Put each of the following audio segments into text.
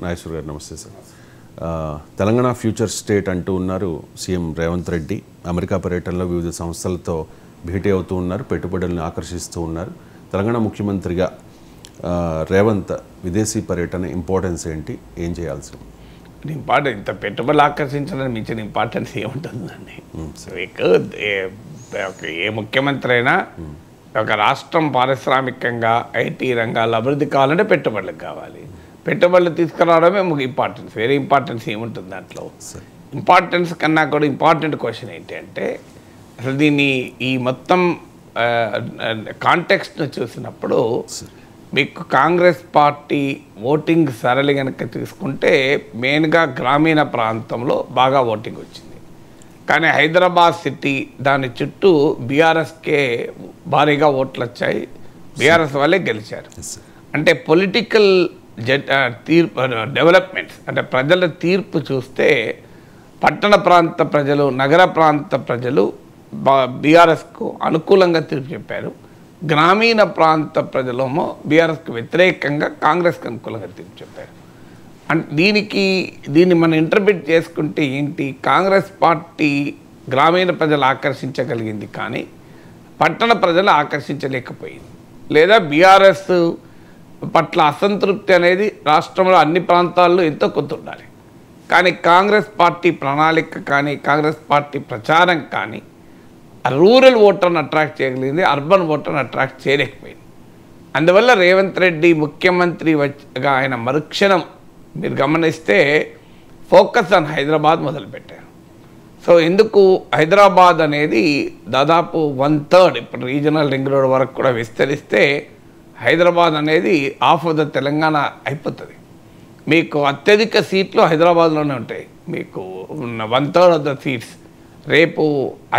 నాగేశ్వర్ గారు నమస్తే sir. Telangana future state అంటూ ఉన్నారు సీఎం రేవంత్ రెడ్డి. అమెరికా పర్యటనలో వివిధ సంస్థలతో భేటీ అవుతూ ఉన్నారు, పెట్టుబడులను ఆకర్షిస్తూ ఉన్నారు. తెలంగాణ ముఖ్యమంత్రిగా రేవంత్ విదేశీ పర్యటన ఇంపార్టెన్స్ ఏంటి, ఏం చేయాల్సి ఇంపార్టెంట్ ఇంత పెట్టుబడులు ఆకర్షించడానికి మించిన ఇంపార్టెన్స్ ఏముంటుందండి. ఏ ముఖ్యమంత్రి అయినా ఒక రాష్ట్రం పారిశ్రామికంగా ఐటీ రంగాల్లో అభివృద్ధి కావాలంటే పెట్టుబడులకు కావాలి. పెట్టుబడులు తీసుకురావడమే ఇంపార్టెన్స్, వేరే ఇంపార్టెన్స్ ఏముంటుంది దాంట్లో. ఇంపార్టెన్స్ కన్నా కూడా ఇంపార్టెంట్ క్వశ్చన్ ఏంటి అంటే, అసలు దీన్ని ఈ మొత్తం కాంటెక్స్ట్ను చూసినప్పుడు మీకు కాంగ్రెస్ పార్టీ ఓటింగ్ సరళి కనుక తీసుకుంటే మెయిన్గా గ్రామీణ ప్రాంతంలో బాగా ఓటింగ్ వచ్చింది. కానీ హైదరాబాద్ సిటీ దాని చుట్టూ బీఆర్ఎస్కే భారీగా ఓట్లు వచ్చాయి, బీఆర్ఎస్ వాళ్ళే గెలిచారు. అంటే పొలిటికల్ తీర్పు డెవలప్మెంట్స్ అంటే ప్రజల తీర్పు చూస్తే పట్టణ ప్రాంత ప్రజలు, నగర ప్రాంత ప్రజలు బీఆర్ఎస్కు అనుకూలంగా తీర్పు చెప్పారు. గ్రామీణ ప్రాంత ప్రజలేమో బీఆర్ఎస్కు వ్యతిరేకంగా కాంగ్రెస్కి అనుకూలంగా తీర్పు చెప్పారు. దీన్ని మనం ఇంటర్ప్రిట్ చేసుకుంటే ఏంటి, కాంగ్రెస్ పార్టీ గ్రామీణ ప్రజలు ఆకర్షించగలిగింది కానీ పట్టణ ప్రజలు ఆకర్షించలేకపోయింది. లేదా బీఆర్ఎస్ పట్ల అసంతృప్తి అనేది రాష్ట్రంలో అన్ని ప్రాంతాల్లో ఎంతో కొంత ఉండాలి. కానీ కాంగ్రెస్ పార్టీ ప్రణాళిక కానీ కాంగ్రెస్ పార్టీ ప్రచారం కానీ రూరల్ ఓటర్ని అట్రాక్ట్ చేయగలిగింది, అర్బన్ ఓటర్ని అట్రాక్ట్ చేయలేకపోయింది. అందువల్ల రేవంత్ రెడ్డి ముఖ్యమంత్రి వచ్చిగా ఆయన మరుక్షణం మీరు గమనిస్తే ఫోకస్ ఆన్ హైదరాబాద్ మొదలుపెట్టారు. సో ఎందుకు హైదరాబాద్ అనేది దాదాపు 1/3 ఇప్పుడు రీజనల్ రింగ్ రోడ్ వరకు కూడా విస్తరిస్తే హైదరాబాద్ అనేది హాఫ్ ఆఫ్ ద తెలంగాణ అయిపోతుంది. మీకు అత్యధిక సీట్లు హైదరాబాద్లోనే ఉంటాయి. మీకు 1/3 ఆఫ్ ద సీట్స్ రేపు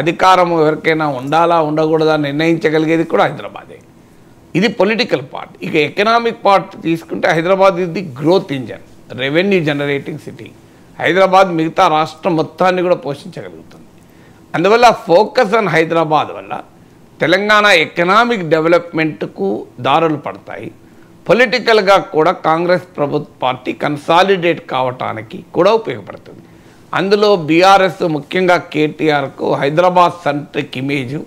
అధికారం ఎవరికైనా ఉండాలా ఉండకూడదా నిర్ణయించగలిగేది కూడా హైదరాబాదే. ఇది పొలిటికల్ పార్ట్. ఇక ఎకనామిక్ పార్ట్ తీసుకుంటే హైదరాబాద్ ఇది growth engine, revenue generating city. Hyderabad మిగతా రాష్ట్రం మొత్తాన్ని కూడా పోషించగలుగుతుంది. అందువల్ల ఫోకస్ ఆన్ హైదరాబాద్ వల్ల తెలంగాణ ఎకనామిక్ డెవలప్మెంట్కు దారులు పడతాయి. పొలిటికల్గా కూడా కాంగ్రెస్ పార్టీ కన్సాలిడేట్ కావటానికి కూడా ఉపయోగపడుతుంది. అందులో బీఆర్ఎస్ ముఖ్యంగా కేటీఆర్కు హైదరాబాద్ సెంట్రిక్ ఇమేజు,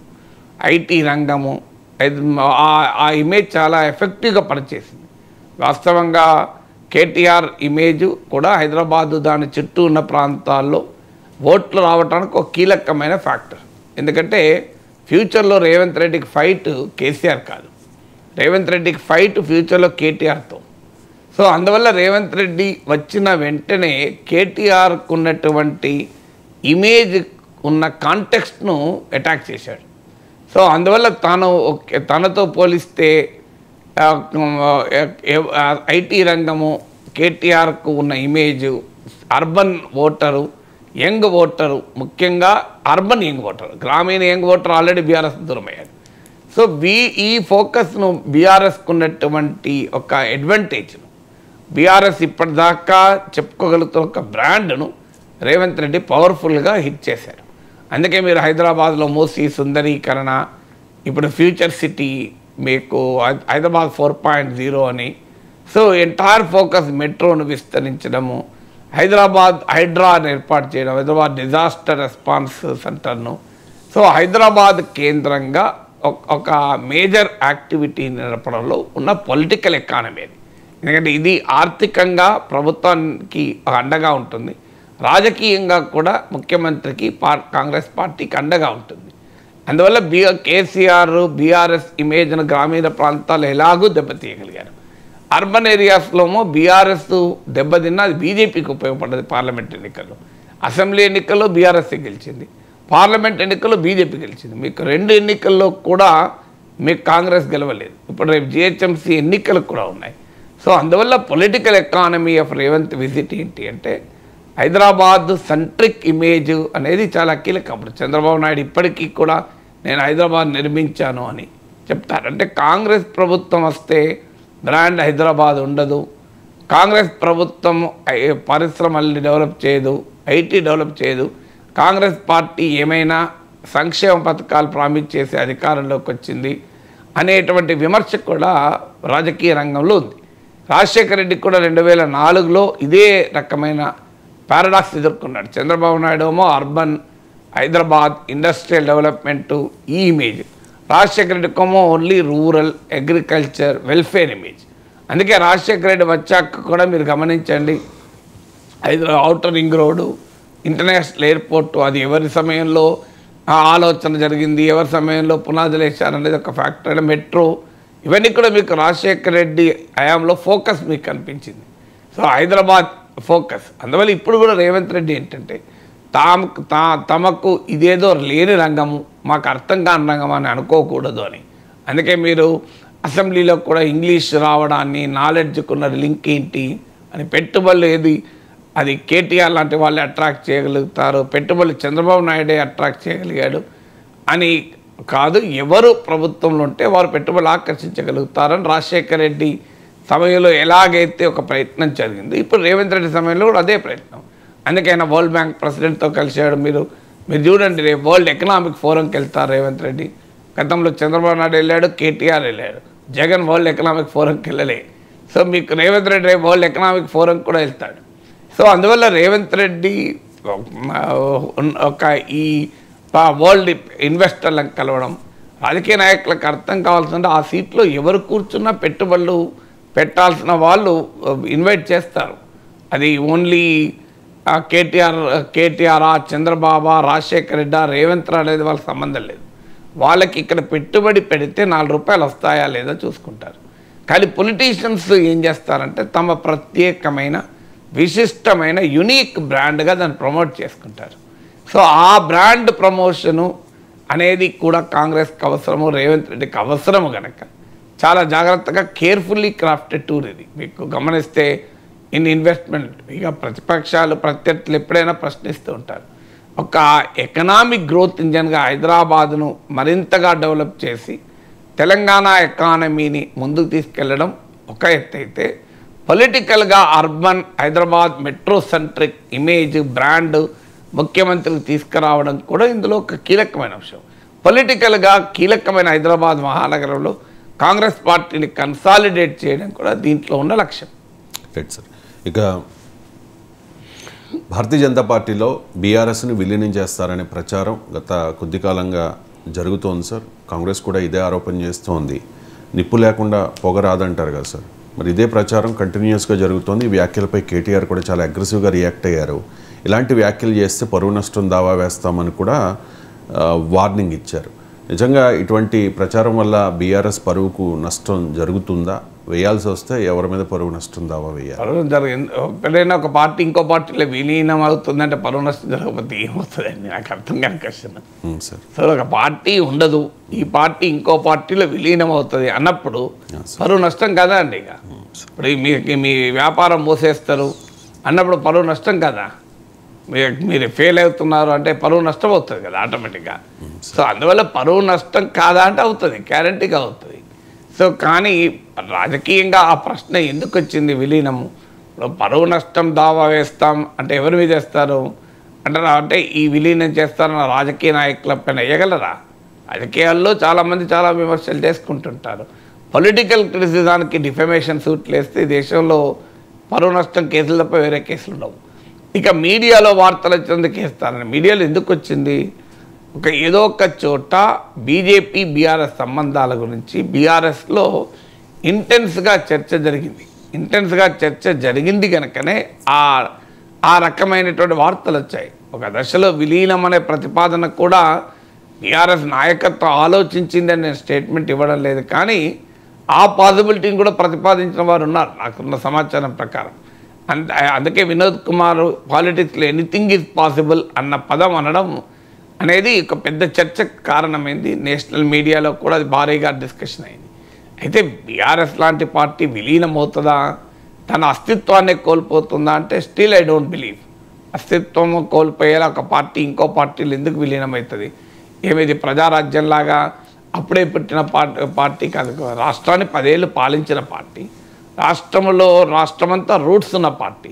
ఐటీ రంగము, ఆ ఇమేజ్ చాలా ఎఫెక్టివ్గా పనిచేసింది. వాస్తవంగా కేటీఆర్ ఇమేజు కూడా హైదరాబాదు దాని చుట్టూ ఉన్న ప్రాంతాల్లో ఓట్లు రావడానికి ఒక కీలకమైన ఫ్యాక్టర్. ఎందుకంటే ఫ్యూచర్లో రేవంత్ రెడ్డికి ఫైట్ కేసీఆర్ కాదు, రేవంత్ రెడ్డికి ఫైట్ ఫ్యూచర్లో కేటీఆర్తో. సో అందువల్ల రేవంత్ రెడ్డి వచ్చిన వెంటనే కేటీఆర్కు ఉన్నటువంటి ఇమేజ్ ఉన్న కాంటెక్స్ట్ను అటాక్ చేశాడు. సో అందువల్ల తనతో పోలిస్తే ఐటీ రంగము, కేటీఆర్కు ఉన్న image, urban voter, young voter, ముఖ్యంగా అర్బన్ యంగ్ ఓటర్, గ్రామీణ యంగ్ ఓటర్ ఆల్రెడీ బీఆర్ఎస్ దూరమయ్యాడు. సో ఈ ఫోకస్ను బీఆర్ఎస్కు ఉన్నటువంటి ఒక అడ్వాంటేజ్ను, బీఆర్ఎస్ ఇప్పటిదాకా చెప్పుకోగలుగుతున్న ఒక బ్రాండ్ను రేవంత్ రెడ్డి పవర్ఫుల్గా హిట్ చేశారు. అందుకే మీరు హైదరాబాద్లో మూసీ సుందరీకరణ, ఇప్పుడు ఫ్యూచర్ సిటీ, మీకు హైదరాబాద్ 4.0 అని, సో ఎంటైర్ ఫోకస్ మెట్రోను విస్తరించడము, హైడ్రాని ఏర్పాటు చేయడం, హైదరాబాద్ డిజాస్టర్ రెస్పాన్స్ సెంటర్ను. సో హైదరాబాద్ కేంద్రంగా ఒక మేజర్ యాక్టివిటీ నడపడంలో ఉన్న పొలిటికల్ ఎకానమీ అది. ఎందుకంటే ఇది ఆర్థికంగా ప్రభుత్వానికి అండగా ఉంటుంది, రాజకీయంగా కూడా ముఖ్యమంత్రికి కాంగ్రెస్ పార్టీకి అండగా ఉంటుంది. అందువల్ల కేసీఆర్ బీఆర్ఎస్ ఇమేజ్ను గ్రామీణ ప్రాంతాలు ఎలాగూ దెబ్బతీయగలిగారు. అర్బన్ ఏరియాస్లోమో బీఆర్ఎస్ దెబ్బతిన్నా అది బీజేపీకి ఉపయోగపడ్డది. పార్లమెంట్ ఎన్నికల్లో, అసెంబ్లీ ఎన్నికల్లో బీఆర్ఎస్ గెలిచింది, పార్లమెంట్ ఎన్నికల్లో బీజేపీ గెలిచింది. మీకు 2 ఎన్నికల్లో కూడా మీకు కాంగ్రెస్ గెలవలేదు. ఇప్పుడు రేపు జిహెచ్ఎంసీ ఎన్నికలు కూడా ఉన్నాయి. సో అందువల్ల political economy of Revanth visit ఏంటి అంటే హైదరాబాద్ సెంట్రిక్ ఇమేజ్ అనేది చాలా కీలకం. అప్పుడు చంద్రబాబు నాయుడు ఇప్పటికీ కూడా నేను హైదరాబాద్ నిర్మించాను అని చెప్తారు. అంటే కాంగ్రెస్ ప్రభుత్వం వస్తే బ్రాండ్ హైదరాబాద్ ఉండదు, కాంగ్రెస్ ప్రభుత్వం పరిశ్రమల్ని డెవలప్ చేయదు, ఐటీ డెవలప్ చేయదు, కాంగ్రెస్ పార్టీ ఏమైనా సంక్షేమ పథకాలు ప్రామిస్ చేసి అధికారంలోకి వచ్చింది అనేటువంటి విమర్శ కూడా రాజకీయ రంగంలో ఉంది. రాజశేఖర రెడ్డికి కూడా 2004లో ఇదే రకమైన పారాడాక్స్ ఎదుర్కొన్నాడు. చంద్రబాబు నాయుడు ఏమో అర్బన్ హైదరాబాద్ ఇండస్ట్రియల్ డెవలప్మెంటు ఈ ఇమేజ్, రాజశేఖర రెడ్డికేమో only rural agriculture welfare image. అందుకే రాజశేఖర రెడ్డి వచ్చాక కూడా మీరు గమనించండి, Hyderabad outer ring road, international airport, అది ఎవరి సమయంలో ఆలోచన జరిగింది, ఎవరి సమయంలో పునాదులు వేశారనేది ఒక ఫ్యాక్టర్. మెట్రో, ఇవన్నీ కూడా మీకు రాజశేఖర రెడ్డి హయాంలో ఫోకస్ మీకు కనిపించింది. So Hyderabad focus. అందువల్ల ఇప్పుడు కూడా రేవంత్ రెడ్డి ఏంటంటే తమకు ఇదేదో లేని రంగము, మాకు అర్థం కాని రంగం అని అనుకోకూడదు అని. అందుకే మీరు అసెంబ్లీలో కూడా ఇంగ్లీష్ రావడాన్ని, నాలెడ్జ్కున్న లింక్ ఏంటి అని, పెట్టుబడులు ఏది అది కేటీఆర్ లాంటి వాళ్ళే అట్రాక్ట్ చేయగలుగుతారు, పెట్టుబడులు చంద్రబాబు నాయుడే అట్రాక్ట్ చేయగలిగాడు అని కాదు, ఎవరు ప్రభుత్వంలో ఉంటే వారు పెట్టుబడులు ఆకర్షించగలుగుతారని రాజశేఖర రెడ్డి సమయంలో ఎలాగైతే ఒక ప్రయత్నం జరిగింది, ఇప్పుడు రేవంత్ రెడ్డి సమయంలో కూడా అదే ప్రయత్నం. అందుకైనా వరల్డ్ బ్యాంక్ ప్రెసిడెంట్తో కలిసాడు. మీరు చూడండి, రేపు వరల్డ్ ఎకనామిక్ ఫోరంకి వెళ్తారు రేవంత్ రెడ్డి. గతంలో చంద్రబాబు నాయుడు వెళ్ళాడు, కేటీఆర్ వెళ్ళాడు, జగన్ వరల్డ్ ఎకనామిక్ ఫోరంకి వెళ్ళలే. సో మీకు రేవంత్ రెడ్డి రేపు వరల్డ్ ఎకనామిక్ ఫోరం కూడా వెళ్తాడు. సో అందువల్ల రేవంత్ రెడ్డి ఒక ఈ వరల్డ్ ఇన్వెస్టర్లను కలవడం, రాజకీయ నాయకులకు అర్థం కావాల్సింటే ఆ సీట్లో ఎవరు కూర్చున్నా పెట్టుబడులు పెట్టాల్సిన వాళ్ళు ఇన్వైట్ చేస్తారు. అది ఓన్లీ కేటీఆర్, చంద్రబాబు, రాజశేఖర రెడ్డి, రేవంత్ రెడ్డి అనేది వాళ్ళకి సంబంధం లేదు. వాళ్ళకి ఇక్కడ పెట్టుబడి పెడితే 4 రూపాయలు వస్తాయా లేదా చూసుకుంటారు. కానీ పొలిటీషియన్స్ ఏం చేస్తారంటే తమ ప్రత్యేకమైన విశిష్టమైన యునీక్ బ్రాండ్గా దాన్ని ప్రమోట్ చేసుకుంటారు. సో ఆ బ్రాండ్ ప్రమోషను అనేది కూడా కాంగ్రెస్కి అవసరము, రేవంత్ రెడ్డికి అవసరము కనుక చాలా జాగ్రత్తగా కేర్ఫుల్లీ క్రాఫ్టెడ్ టూర్ ఇది. మీకు గమనిస్తే ఇన్వెస్ట్మెంట్, ఇక ప్రతిపక్షాలు ప్రత్యర్థులు ఎప్పుడైనా ప్రశ్నిస్తూ ఉంటారు. ఒక ఎకనామిక్ గ్రోత్ ఇంజన్గా హైదరాబాదును మరింతగా డెవలప్ చేసి తెలంగాణ ఎకానమీని ముందుకు తీసుకెళ్లడం ఒక ఎత్తు అయితే, పొలిటికల్గా urban Hyderabad metro centric image brand ముఖ్యమంత్రికి తీసుకురావడం కూడా ఇందులో ఒక కీలకమైన అంశం. పొలిటికల్గా కీలకమైన హైదరాబాద్ మహానగరంలో కాంగ్రెస్ పార్టీని కన్సాలిడేట్ చేయడం కూడా దీంట్లో ఉన్న లక్ష్యం. Right sir. ఇక భారతీయ జనతా పార్టీలో బీఆర్ఎస్ని విలీనం చేస్తారనే ప్రచారం గత కొద్ది కాలంగా జరుగుతోంది సార్. కాంగ్రెస్ కూడా ఇదే ఆరోపణ చేస్తోంది. నిప్పు లేకుండా పొగ రాదంటారు కదా సార్. మరి ఇదే ప్రచారం కంటిన్యూస్గా జరుగుతోంది. ఈ వ్యాఖ్యలపై కేటీఆర్ కూడా చాలా అగ్రెసివ్గా రియాక్ట్ అయ్యారు. ఇలాంటి వ్యాఖ్యలు చేస్తే పరువు నష్టం దావా వేస్తామని కూడా వార్నింగ్ ఇచ్చారు. నిజంగా ఇటువంటి ప్రచారం వల్ల బీఆర్ఎస్ పరువుకు నష్టం జరుగుతుందా? వేయాల్సి వస్తే ఎవరి మీద పరువు నష్టం దావా వేయాలి? పరువు జరిగింది. ఎప్పుడైనా ఒక పార్టీ ఇంకో పార్టీలో విలీనం అవుతుందంటే పరువు నష్టం జరగకపోతే ఏమవుతుందండి? నాకు అర్థం కాని క్వశ్చన్ సార్. సో ఒక పార్టీ ఉండదు, ఈ పార్టీ ఇంకో పార్టీలో విలీనం అవుతుంది అన్నప్పుడు పరువు నష్టం కదా అండి. ఇక ఇప్పుడు మీ వ్యాపారం మోసేస్తారు అన్నప్పుడు పరువు నష్టం కదా. మీరు ఫెయిల్ అవుతున్నారు అంటే పరువు నష్టం అవుతుంది కదా ఆటోమేటిక్గా. సో అందువల్ల పరువు నష్టం కాదా అంటే అవుతుంది, గ్యారంటీగా అవుతుంది. సో కానీ రాజకీయంగా ఆ ప్రశ్న ఎందుకు వచ్చింది విలీనము? పరువు నష్టం దావా వేస్తాం అంటే ఎవరి మీద వేస్తారు అంటారా? అంటే ఈ విలీనం చేస్తారన్న రాజకీయ నాయకుల పైన వేయగలరా? రాజకీయాల్లో చాలామంది చాలా విమర్శలు చేసుకుంటుంటారు. పొలిటికల్ క్రిటిసిజానికి డిఫమేషన్ సూట్లు వేస్తే దేశంలో పరువు నష్టం కేసులు తప్ప వేరే కేసులు ఉండవు. ఇక మీడియాలో వార్తలు వచ్చినందుకు వేస్తారని మీడియాలో ఎందుకు వచ్చింది? ఏదో ఒక చోట బీజేపీ బీఆర్ఎస్ సంబంధాల గురించి బీఆర్ఎస్లో ఇంటెన్స్గా చర్చ జరిగింది కనుకనే ఆ రకమైనటువంటి వార్తలు వచ్చాయి. ఒక దశలో విలీనం అనే ప్రతిపాదన కూడా బీఆర్ఎస్ నాయకత్వం ఆలోచించిందని నేను స్టేట్మెంట్ ఇవ్వడం లేదు, కానీ ఆ పాసిబిలిటీని కూడా ప్రతిపాదించిన వారు ఉన్నారు నాకున్న సమాచారం ప్రకారం. అందుకే వినోద్ కుమార్ పాలిటిక్స్లో ఎనీథింగ్ ఈజ్ పాసిబుల్ అన్న పదం అనడం అనేది ఒక పెద్ద చర్చకు కారణమైంది. నేషనల్ మీడియాలో కూడా అది భారీగా డిస్కషన్ అయింది. అయితే బీఆర్ఎస్ లాంటి పార్టీ విలీనం అవుతుందా, తన అస్తిత్వాన్ని కోల్పోతుందా అంటే స్టిల్ ఐ డోంట్ బిలీవ్. అస్తిత్వం కోల్పోయేలా ఒక పార్టీ ఇంకో పార్టీలు ఎందుకు విలీనం అవుతుంది? ఏమిది ప్రజారాజ్యంలాగా అప్పుడే పుట్టిన పార్టీ కాదు. రాష్ట్రాన్ని 10 ఏళ్ళు పాలించిన పార్టీ, రాష్ట్రమంతా రూట్స్ ఉన్న పార్టీ.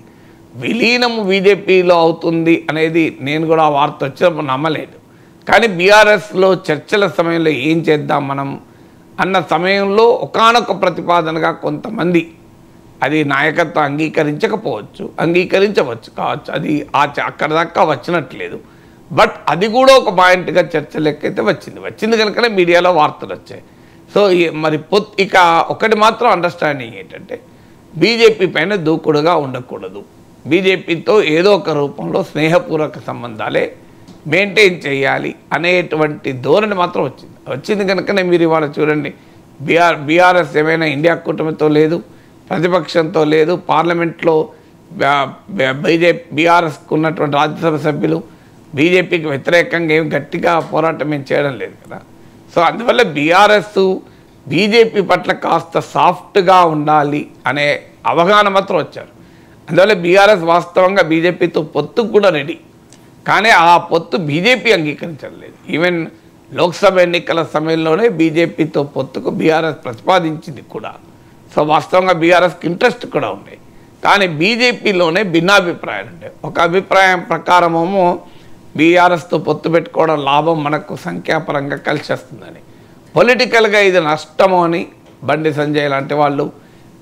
విలీనము బీజేపీలో అవుతుంది అనేది నేను కూడా ఆ వార్త వచ్చినప్పుడు నమ్మలేదు. కానీ బీఆర్ఎస్లో చర్చల సమయంలో ఏం చేద్దాం మనం అన్న సమయంలో ఒకానొక ప్రతిపాదనగా కొంతమంది అది నాయకత్వం అంగీకరించకపోవచ్చు, అంగీకరించవచ్చు కావచ్చు, అది అక్కడ దాకా వచ్చినట్లేదు. బట్ అది కూడా ఒక పాయింట్గా చర్చ లెక్కైతే వచ్చింది కనుకనే మీడియాలో వార్తలు వచ్చాయి. సో మరి ఇక ఒకటి మాత్రం అండర్స్టాండింగ్ ఏంటంటే బీజేపీ పైన దూకుడుగా ఉండకూడదు, బీజేపీతో ఏదో ఒక రూపంలో స్నేహపూర్వక సంబంధాలే మెయింటైన్ చేయాలి అనేటువంటి ధోరణి మాత్రం వచ్చింది కనుకనే మీరు ఇవాళ చూడండి, బీఆర్ఎస్ ఏమైనా ఇండియా కూటమితో లేదు, ప్రతిపక్షంతో లేదు, పార్లమెంట్లో బీఆర్ఎస్కు ఉన్నటువంటి రాజ్యసభ సభ్యులు బీజేపీకి వ్యతిరేకంగా ఏం గట్టిగా పోరాటం ఏం చేయడం లేదు కదా. సో అందువల్ల బీఆర్ఎస్ బీజేపీ పట్ల కాస్త సాఫ్ట్గా ఉండాలి అనే అవగాహన మాత్రం వచ్చారు. అందువల్ల బీఆర్ఎస్ వాస్తవంగా బీజేపీతో పొత్తుకు కూడా రెడీ, కానీ ఆ పొత్తు బీజేపీ అంగీకరించలేదు. ఈవెన్ లోక్సభ ఎన్నికల సమయంలోనే బీజేపీతో పొత్తుకు బీఆర్ఎస్ ప్రతిపాదించింది కూడా. సో వాస్తవంగా బీఆర్ఎస్కి ఇంట్రెస్ట్ కూడా ఉన్నాయి, కానీ బీజేపీలోనే భిన్నాభిప్రాయాలు ఉంటాయి. ఒక అభిప్రాయం ప్రకారమేమో బీఆర్ఎస్తో పొత్తు పెట్టుకోవడం లాభం మనకు సంఖ్యాపరంగా కలిసి వస్తుందని, పొలిటికల్గా ఇది నష్టము అని బండి సంజయ్ లాంటి వాళ్ళు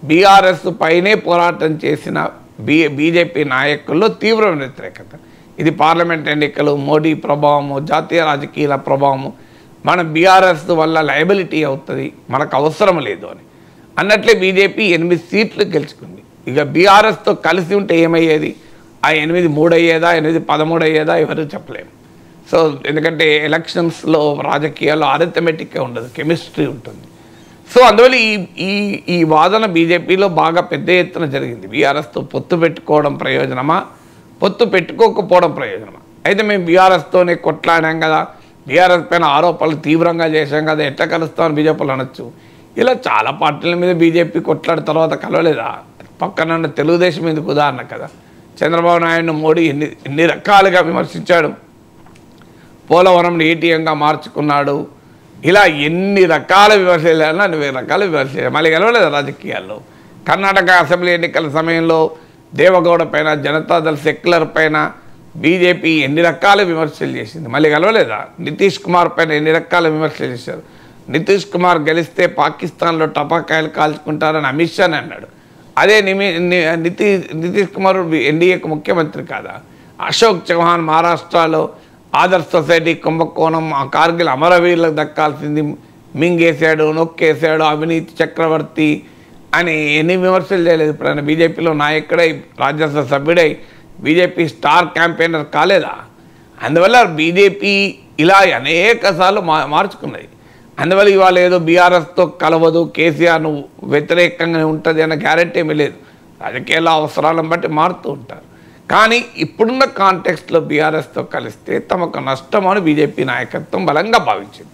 బీఆర్ఎస్ పైనే పోరాటం చేసిన బీజేపీ నాయకుల్లో తీవ్రమైన వ్యతిరేకత. ఇది పార్లమెంట్ ఎన్నికలు, మోడీ ప్రభావము, జాతీయ రాజకీయాల ప్రభావము, మన బీఆర్ఎస్ వల్ల లయబిలిటీ అవుతుంది, మనకు అవసరం లేదు అని అన్నట్లే బీజేపీ 8 సీట్లు గెలుచుకుంది. ఇక బీఆర్ఎస్తో కలిసి ఉంటే ఏమయ్యేది, ఆ 8 3 అయ్యేదా, 8 13 అయ్యేదా ఎవరు చెప్పలేము. సో ఎందుకంటే ఎలక్షన్స్లో రాజకీయాల్లో అరిథమెటిక్గా ఉండదు, కెమిస్ట్రీ ఉంటుంది. సో అందువల్ల ఈ వాదన బీజేపీలో బాగా పెద్ద ఎత్తున జరిగింది. బీఆర్ఎస్తో పొత్తు పెట్టుకోవడం ప్రయోజనమా, పొత్తు పెట్టుకోకపోవడం ప్రయోజనమా? అయితే మేము బీఆర్ఎస్తోనే కొట్లాడాం కదా, బీఆర్ఎస్ పైన ఆరోపణలు తీవ్రంగా చేశాం కదా, ఎట్లా కలుస్తామని బీజేపీలు అనొచ్చు. ఇలా చాలా పార్టీల మీద బీజేపీ కొట్లాడిన తర్వాత కలవలేదా? పక్కన తెలుగుదేశం ఎందుకు ఉదాహరణ కదా. చంద్రబాబు నాయుడును మోడీ ఎన్ని రకాలుగా విమర్శించాడు, పోలవరం ఏటీఎంగా మార్చుకున్నాడు, ఇలా ఎన్ని రకాల విమర్శలు అన్ని రకాల విమర్శలు, మళ్ళీ గెలవలేదు రాజకీయాల్లో. కర్ణాటక అసెంబ్లీ ఎన్నికల సమయంలో దేవగౌడ పైన, జనతాదళ్ సెక్యులర్ పైన బీజేపీ ఎన్ని రకాల విమర్శలు చేసింది, మళ్ళీ గెలవలేదా? నితీష్ కుమార్ పైన ఎన్ని రకాల విమర్శలు చేశారు. నితీష్ కుమార్ గెలిస్తే పాకిస్తాన్లో టపాకాయలు కాల్చుకుంటారని అమిత్ షాని అన్నాడు. అదే నితీష్ కుమార్ ఎన్డీఏకు ముఖ్యమంత్రి కాదా? అశోక్ చౌహాన్ మహారాష్ట్రలో ఆదర్శ్ సొసైటీ కుంభకోణం, ఆ కార్గిల్ అమరవీరులకు దక్కాల్సింది మింగేశాడు, నొక్కేశాడు, అవినీతి చక్రవర్తి అని ఎన్ని విమర్శలు చేయలేదు. ఇప్పుడు బీజేపీలో నాయకుడై, రాజ్యసభ సభ్యుడై, బీజేపీ స్టార్ క్యాంపెయినర్ కాలేదా? అందువల్ల బీజేపీ ఇలా అనేక సార్లు మార్చుకున్నది. అందువల్ల ఇవాళ ఏదో బీఆర్ఎస్తో కలవదు, కేసీఆర్ను వ్యతిరేకంగా ఉంటుంది అన్న గ్యారెంటీ ఏమీ లేదు. రాజకీయాల అవసరాలను బట్టి మారుతూ ఉంటారు. కానీ ఇప్పుడున్న కాంటెక్స్ట్లో బీఆర్ఎస్తో కలిస్తే తమకు నష్టం అని బీజేపీ నాయకత్వం బలంగా భావించింది.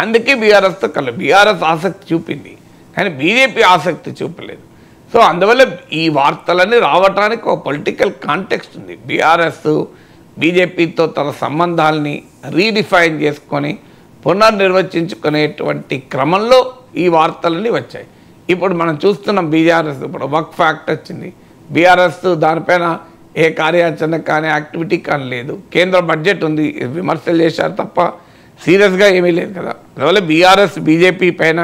అందుకే బీఆర్ఎస్తో బీఆర్ఎస్ ఆసక్తి చూపింది, కానీ బీజేపీ ఆసక్తి చూపలేదు. సో అందువల్ల ఈ వార్తలన్నీ రావటానికి ఒక పొలిటికల్ కాంటెక్స్ట్ ఉంది. బీఆర్ఎస్ బీజేపీతో తన సంబంధాలని రీడిఫైన్ చేసుకొని పునర్నిర్వచించుకునేటువంటి క్రమంలో ఈ వార్తలన్నీ వచ్చాయి. ఇప్పుడు మనం చూస్తున్నాం బీఆర్ఎస్ ఇప్పుడు వక్ఫ్ ఫ్యాక్ట్ వచ్చింది, బీఆర్ఎస్ దానిపైన ఏ కార్యాచరణ కానీ యాక్టివిటీ కానీ లేదు. కేంద్ర బడ్జెట్ ఉంది, విమర్శలు చేశారు తప్ప సీరియస్గా ఏమీ లేదు కదా. అందువల్ల బీఆర్ఎస్ బీజేపీ పైన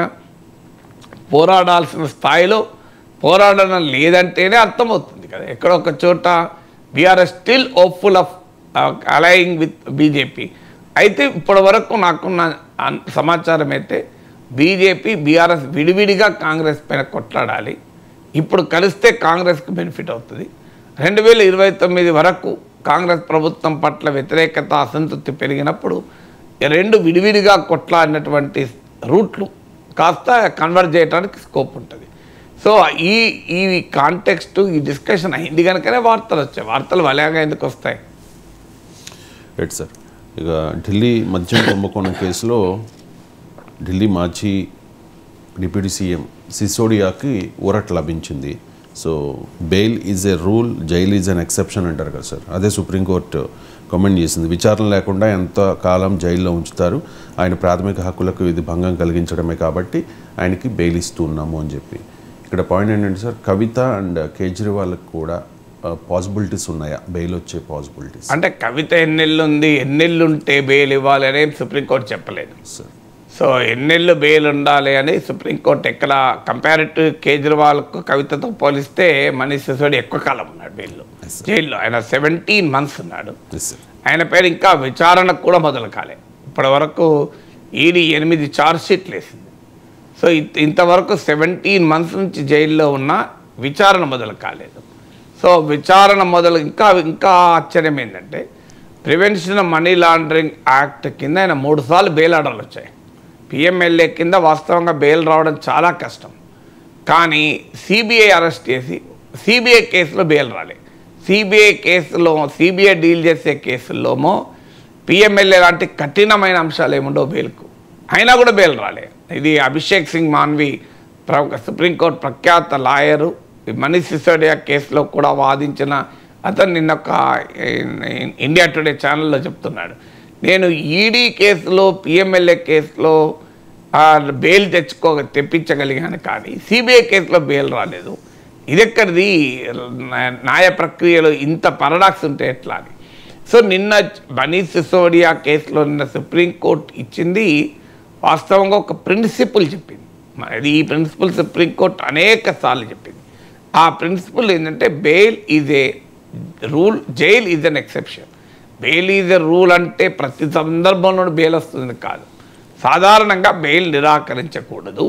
పోరాడాల్సిన స్థాయిలో పోరాడడం లేదంటేనే అర్థమవుతుంది కదా. ఎక్కడో ఒక చోట BRS still hopeful of aligning with BJP. అయితే ఇప్పటి వరకు నాకున్న సమాచారం అయితే బీజేపీ బీఆర్ఎస్ విడివిడిగా కాంగ్రెస్ పైన కొట్లాడాలి, ఇప్పుడు కలిస్తే కాంగ్రెస్కి బెనిఫిట్ అవుతుంది. 2029 వరకు కాంగ్రెస్ ప్రభుత్వం పట్ల వ్యతిరేకత, అసంతృప్తి పెరిగినప్పుడు రెండు విడివిడిగా కొట్లాడినటువంటి రూట్లు కాస్త కన్వర్ట్ చేయడానికి స్కోప్ ఉంటుంది. సో ఈ కాంటెక్స్ట్, ఈ డిస్కషన్ అయింది కనుకనే వార్తలు వచ్చాయి. వార్తలు వలయంగా ఎందుకు వస్తాయి? Right sir. ఇక ఢిల్లీ మద్యం కుంభకోణం కేసులో ఢిల్లీ మాజీ డిప్యూటీ సీఎం సిసోడియాకి ఊరట లభించింది. So bail is a rule, jail is an exception అంటారు కదా సార్. అదే సుప్రీంకోర్టు కామెంట్ చేసింది. విచారణ లేకుండా ఎంత కాలం జైల్లో ఉంచుతారు, ఆయన ప్రాథమిక హక్కులకు ఇది భంగం కలిగించడమే కాబట్టి ఆయనకి బెయిల్ ఇస్తున్నాము అని చెప్పి. ఇక్కడ పాయింట్ ఏంటంటే సార్, కవిత అండ్ కేజ్రీవాల్కి కూడా పాసిబిలిటీస్ ఉన్నాయా, బెయిల్ వచ్చే పాసిబిలిటీస్? అంటే కవిత ఎన్నెళ్ళు ఉంటే బెయిల్ ఇవ్వాలనే సుప్రీంకోర్టు చెప్పలేదు సార్. సో ఎన్నెళ్ళు బెయిల్ ఉండాలి అని సుప్రీంకోర్టు ఎక్కడ కంపారిటివ్ కేజ్రీవాల్కు కవితతో పోలిస్తే మనీష్ సిసోడియా ఎక్కువ కాలం ఉన్నాడు జైల్లో. ఆయన 17 months ఉన్నాడు. ఆయన పేరు ఇంకా విచారణకు కూడా మొదలు కాలే. ఇప్పటి వరకు ఈడీ 8 ఛార్జ్షీట్లు వేసింది. సో ఇంతవరకు 17 months నుంచి జైల్లో ఉన్న విచారణ మొదలు కాలేదు. సో విచారణ మొదలు ఇంకా ఆశ్చర్యం ఏంటంటే ప్రివెన్షన్ మనీ లాండరింగ్ యాక్ట్ కింద ఆయన 3 సార్లు బెయిల్ ఆర్డర్లు వచ్చాయి. పిఎంఎల్ఏ కింద వాస్తవంగా బెయిల్ రావడం చాలా కష్టం. కానీ సిబిఐ అరెస్ట్ చేసి సిబిఐ కేసులో బెయిల్ రాలే. సిబిఐ డీల్ చేసే కేసుల్లోమో పిఎంఎల్ఏ లాంటి కఠినమైన అంశాలు ఏముండవు బెయిల్కు, అయినా కూడా బెయిల్ రాలే. ఇది అభిషేక్ సింగ్ మాన్వి సుప్రీంకోర్టు ప్రఖ్యాత లాయరు, మనీష్ సిసోడియా కేసులో కూడా వాదించిన అతను నిన్న ఒక ఇండియా టుడే ఛానల్లో చెప్తున్నాడు, నేను ఈడీ కేసులో పిఎంఎల్ఏ కేసులో బెయిల్ తెప్పించగలిగాను కానీ సిబిఐ కేసులో బెయిల్ రాలేదు. ఇదెక్కడిది, న్యాయ ప్రక్రియలో ఇంత పారాడాక్స్ ఉంటే ఎట్లా అని. సో నిన్న మనీష్ సిసోడియా కేసులో నిన్న సుప్రీంకోర్టు ఇచ్చింది వాస్తవంగా ఒక ప్రిన్సిపుల్ చెప్పింది. ఈ ప్రిన్సిపల్ సుప్రీంకోర్టు అనేక సార్లు చెప్పింది. ఆ ప్రిన్సిపల్ ఏంటంటే bail is a rule, jail is an exception. Bail is a rule అంటే ప్రతి సందర్భంలో బెయిల్ వస్తుంది కాదు. సాధారణంగా బెయిల్ నిరాకరించకూడదు.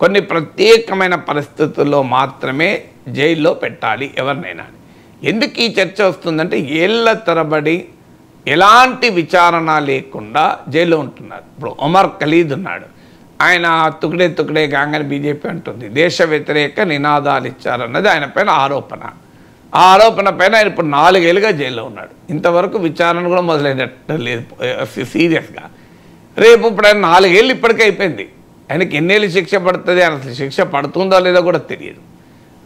కొన్ని ప్రత్యేకమైన పరిస్థితుల్లో మాత్రమే జైల్లో పెట్టాలి ఎవరినైనా. ఎందుకు ఈ చర్చ వస్తుందంటే ఏళ్ల తరబడి ఎలాంటి విచారణ లేకుండా జైల్లో ఉంటున్నారు. ఇప్పుడు ఒమర్ ఖలీద్ ఉన్నాడు, ఆయన తుకడే గ్యాంగ్ అని బీజేపీ అంటుంది, దేశ వ్యతిరేక నినాదాలు ఇచ్చారన్నది ఆయన పైన ఆరోపణ. ఆ ఆరోపణ పైన ఆయన ఇప్పుడు 4 ఏళ్ళుగా జైల్లో ఉన్నాడు. ఇంతవరకు విచారణ కూడా మొదలైనట్టు లేదు సీరియస్గా. రేపు ఇప్పుడు ఆయన 4 ఏళ్ళు ఇప్పటికే అయిపోయింది. ఆయనకి ఎన్నేళ్ళు శిక్ష పడుతుంది, ఆయన అసలు శిక్ష పడుతుందో లేదో కూడా తెలియదు.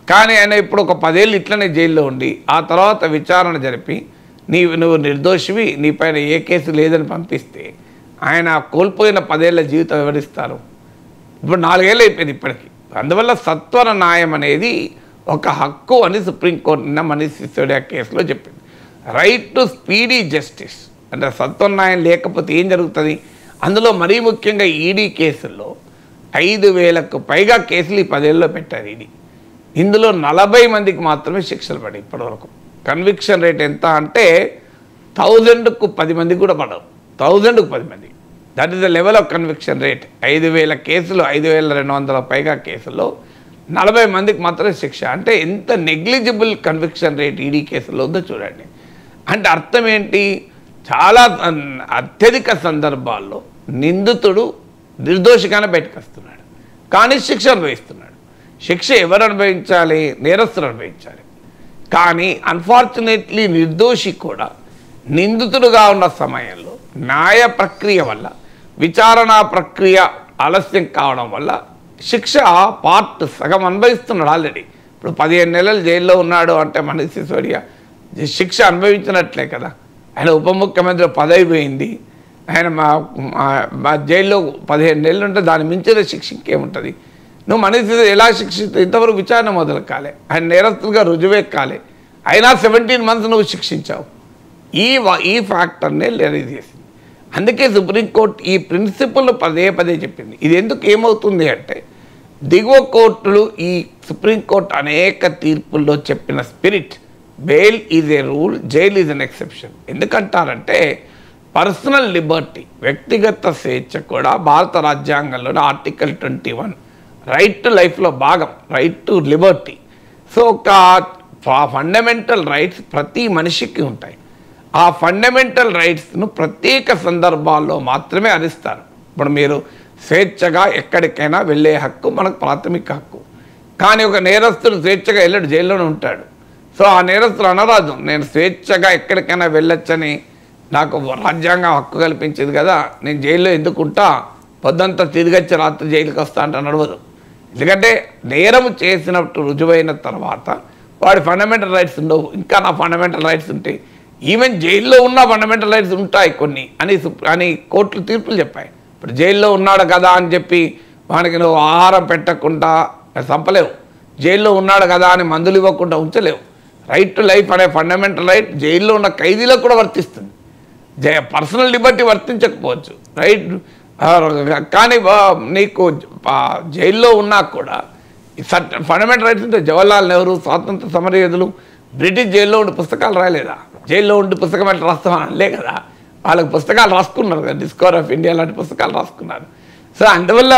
కానీ ఆయన ఇప్పుడు ఒక 10 ఏళ్ళు ఇట్లనే జైల్లో ఉండి ఆ తర్వాత విచారణ జరిపి నువ్వు నిర్దోషివి, నీ పైన ఏ కేసు లేదని పంపిస్తే ఆయన కోల్పోయిన 10 ఏళ్ళ జీవితం వివరిస్తారు. ఇప్పుడు 4 ఏళ్ళు అయిపోయింది ఇప్పటికీ. అందువల్ల సత్వర న్యాయం అనేది ఒక హక్కు అని సుప్రీంకోర్టు నిన్న మనీష్ సిసోడియా కేసులో చెప్పింది. రైట్ టు స్పీడీ జస్టిస్ అంటే సత్వర న్యాయం లేకపోతే ఏం జరుగుతుంది. అందులో మరీ ముఖ్యంగా ఈడీ కేసుల్లో 5,000కు పైగా కేసులు ఈ 10 ఏళ్ళలో పెట్టారు ఈడీ. ఇందులో 40 మందికి మాత్రమే శిక్షలు పడాయి ఇప్పటివరకు. కన్విక్షన్ రేట్ ఎంత అంటే 1000కు 10 మందికి కూడా పడవు. 1000కు 10 మంది, that is the level of conviction rate. 5,000 కేసులు, 5,200 పైగా కేసుల్లో 40 మందికి మాత్రమే శిక్ష. అంటే ఎంత నెగ్లిజిబుల్ కన్విక్షన్ రేట్ ఈడీ కేసులో ఉందో చూడండి. అంటే అర్థం ఏంటి, చాలా అత్యధిక సందర్భాల్లో నిందితుడు నిర్దోషిగానే బయటకు వస్తున్నాడు కానీ శిక్ష అనుభవిస్తున్నాడు. శిక్ష ఎవరు అనుభవించాలి, నేరస్తులు అనుభవించాలి. కానీ అన్ఫార్చునేట్లీ నిర్దోషి కూడా నిందితుడుగా ఉన్న సమయంలో న్యాయ ప్రక్రియ వల్ల, విచారణ ప్రక్రియ ఆలస్యం కావడం వల్ల శిక్ష సగం అనుభవిస్తున్నాడు ఆల్రెడీ. ఇప్పుడు 15 నెలలు జైల్లో ఉన్నాడు అంటే మనీష్ సిసోడియా శిక్ష అనుభవించినట్లే కదా. ఆయన ఉప ముఖ్యమంత్రి పదవి పోయింది, ఆయన మా జైల్లో 15 నెలలు ఉంటే దాని మించిన శిక్ష ఇంకేముంటుంది. నువ్వు మనీష్ సిసోడియా ఎలా శిక్షిస్తావు? ఇంతవరకు విచారణ మొదలు కాలే, ఆయన నేరస్తులుగా రుజువే కాలే, అయినా 17 months నువ్వు శిక్షించావు. ఈ ఫ్యాక్టర్నే రిలీజ్ చేసింది. అందుకే సుప్రీంకోర్టు ఈ ప్రిన్సిపల్ను పదే చెప్పింది. ఇది ఎందుకు ఏమవుతుంది అంటే దిగువ కోర్టులు ఈ సుప్రీంకోర్టు అనేక తీర్పుల్లో చెప్పిన spirit, bail is a rule, jail is an exception. ఎందుకంటారంటే పర్సనల్ లిబర్టీ, వ్యక్తిగత స్వేచ్ఛ కూడా భారత రాజ్యాంగంలోని ఆర్టికల్ 21 రైట్ టు లైఫ్లో భాగం, రైట్ టు లిబర్టీ. సో ఒక ఫండమెంటల్ రైట్స్ ప్రతి మనిషికి ఉంటాయి. ఆ ఫండమెంటల్ రైట్స్ను ప్రత్యేక సందర్భాల్లో మాత్రమే హరిస్తారు. ఇప్పుడు మీరు స్వేచ్ఛగా ఎక్కడికైనా వెళ్ళే హక్కు మనకు ప్రాథమిక హక్కు. కానీ ఒక నేరస్తుడు స్వేచ్ఛగా వెళ్ళాడు, జైల్లోనే ఉంటాడు. సో ఆ నేరస్తుడు అనరాదు, నేను స్వేచ్ఛగా ఎక్కడికైనా వెళ్ళొచ్చని నాకు రాజ్యాంగం హక్కు కల్పించింది కదా, నేను జైల్లో ఎందుకుంటా, పొద్దంతా తిరిగొచ్చి రాత్రి జైలుకి వస్తా అంటే నడవదు. ఎందుకంటే నేరం చేసినట్టు రుజువైన తర్వాత వాడి ఫండమెంటల్ రైట్స్ ఉండవు. ఇంకా నా ఫండమెంటల్ రైట్స్ ఉంటాయి, ఈవెన్ జైల్లో ఉన్న ఫండమెంటల్ రైట్స్ ఉంటాయి కొన్ని అని కోర్టులు తీర్పులు చెప్పాయి. ఇప్పుడు జైల్లో ఉన్నాడు కదా అని చెప్పి వానికి నువ్వు ఆహారం పెట్టకుండా చంపలేవు, జైల్లో ఉన్నాడు కదా అని మందులు ఇవ్వకుండా ఉంచలేవు. రైట్ టు లైఫ్ అనే ఫండమెంటల్ రైట్ జైల్లో ఉన్న ఖైదీలకు కూడా వర్తిస్తుంది. Personal Liberty వర్తించకపోవచ్చు. రైట్ కానీ నీకు జైల్లో ఉన్నా కూడా ఫండమెంటల్ రైట్స్ ఉంటే జవహర్లాల్ నెహ్రూ స్వాతంత్ర సమరయోధులు బ్రిటిష్ జైల్లో ఉండి పుస్తకాలు రాయలేదా? జైల్లో ఉండి పుస్తకం అంటే రాస్తామని అనలే కదా, వాళ్ళకి పుస్తకాలు రాసుకున్నారు కదా, డిస్కవర్ ఆఫ్ ఇండియా లాంటి పుస్తకాలు రాసుకున్నారు. సో అందువల్ల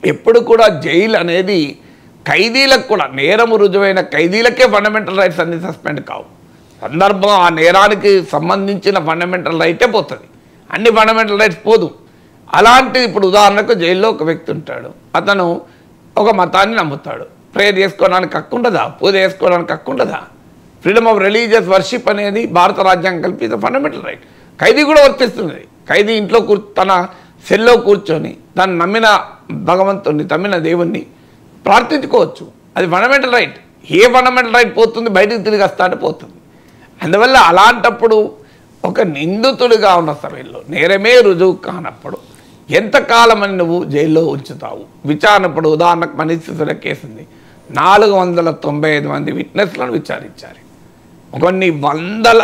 ఎప్పుడు కూడా జైలు అనేది ఖైదీలకు కూడా, నేరము రుజువైన ఖైదీలకే ఫండమెంటల్ రైట్స్ అన్ని సస్పెండ్ కావు. సందర్భం ఆ నేరానికి సంబంధించిన ఫండమెంటల్ రైటే పోతుంది, అన్ని ఫండమెంటల్ రైట్స్ పోదు. అలాంటిది ఇప్పుడు ఉదాహరణకు జైల్లో ఒక వ్యక్తి ఉంటాడు, అతను ఒక మతాన్ని నమ్ముతాడు, ప్రేయర్ చేసుకోవడానికి హక్కు ఉండదా? పూజ చేసుకోవడానికి హక్కు ఉండదా? ఫ్రీడమ్ ఆఫ్ రిలీజియస్ వర్షిప్ అనేది భారత రాజ్యాంగం కల్పించిన ఫండమెంటల్ రైట్. ఖైదీ కూడా వర్తిస్తుంది. ఖైదీ ఇంట్లో తన సెల్లో కూర్చొని తను నమ్మిన భగవంతుని, తమ్మిన దేవుణ్ణి ప్రార్థించుకోవచ్చు, అది fundamental right. A fundamental right పోతుంది? బయటికి తిరిగి వస్తాంటే పోతుంది. అందువల్ల అలాంటప్పుడు ఒక నిందితుడిగా ఉన్న సమయంలో నేరమే రుజువు కానప్పుడు ఎంతకాలమని నువ్వు జైల్లో ఉంచుతావు? విచారణప్పుడు ఉదాహరణకు మనీష్ సిసోడియా కేసు ఉంది, 495 మంది విట్నెస్లను విచారించారు. కొన్ని వందల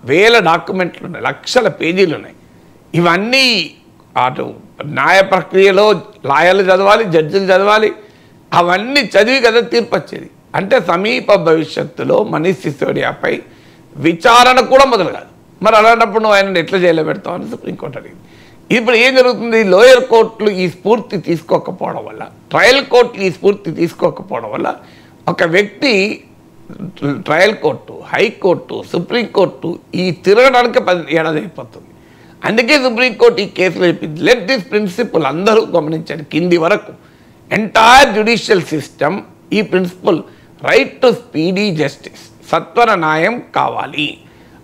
వేల డాక్యుమెంట్లు ఉన్నాయి, లక్షల పేజీలు ఉన్నాయి. ఇవన్నీ అటు న్యాయ ప్రక్రియలో లాయర్లు చదవాలి, జడ్జిలు చదవాలి, అవన్నీ చదివి కదా తీర్పు వచ్చేది. అంటే సమీప భవిష్యత్తులో మనీష్ సిసోడియాపై విచారణ కూడా మొదలు కాదు. మరి అలాంటప్పుడు నువ్వు ఆయన ఎట్లా జైల్లో పెడతావు అని సుప్రీంకోర్టు అడిగింది. ఇప్పుడు ఏం జరుగుతుంది? లోయర్ కోర్టులు ఈ స్ఫూర్తి తీసుకోకపోవడం వల్ల, ట్రయల్ కోర్టులు ఈ స్ఫూర్తి తీసుకోకపోవడం వల్ల ఒక వ్యక్తి ట్రయల్ కోర్టు, హైకోర్టు, సుప్రీంకోర్టు ఈ తిరగడానికి 10 ఏడాది అయిపోతుంది. అందుకే సుప్రీంకోర్టు ఈ కేసులో చెప్పింది, లెట్ దిస్ ప్రిన్సిపల్ అందరూ గమనించండి, కింది వరకు ఎంటైర్ జ్యుడిషియల్ సిస్టమ్ ఈ principle right to speedy justice, సత్వర న్యాయం కావాలి.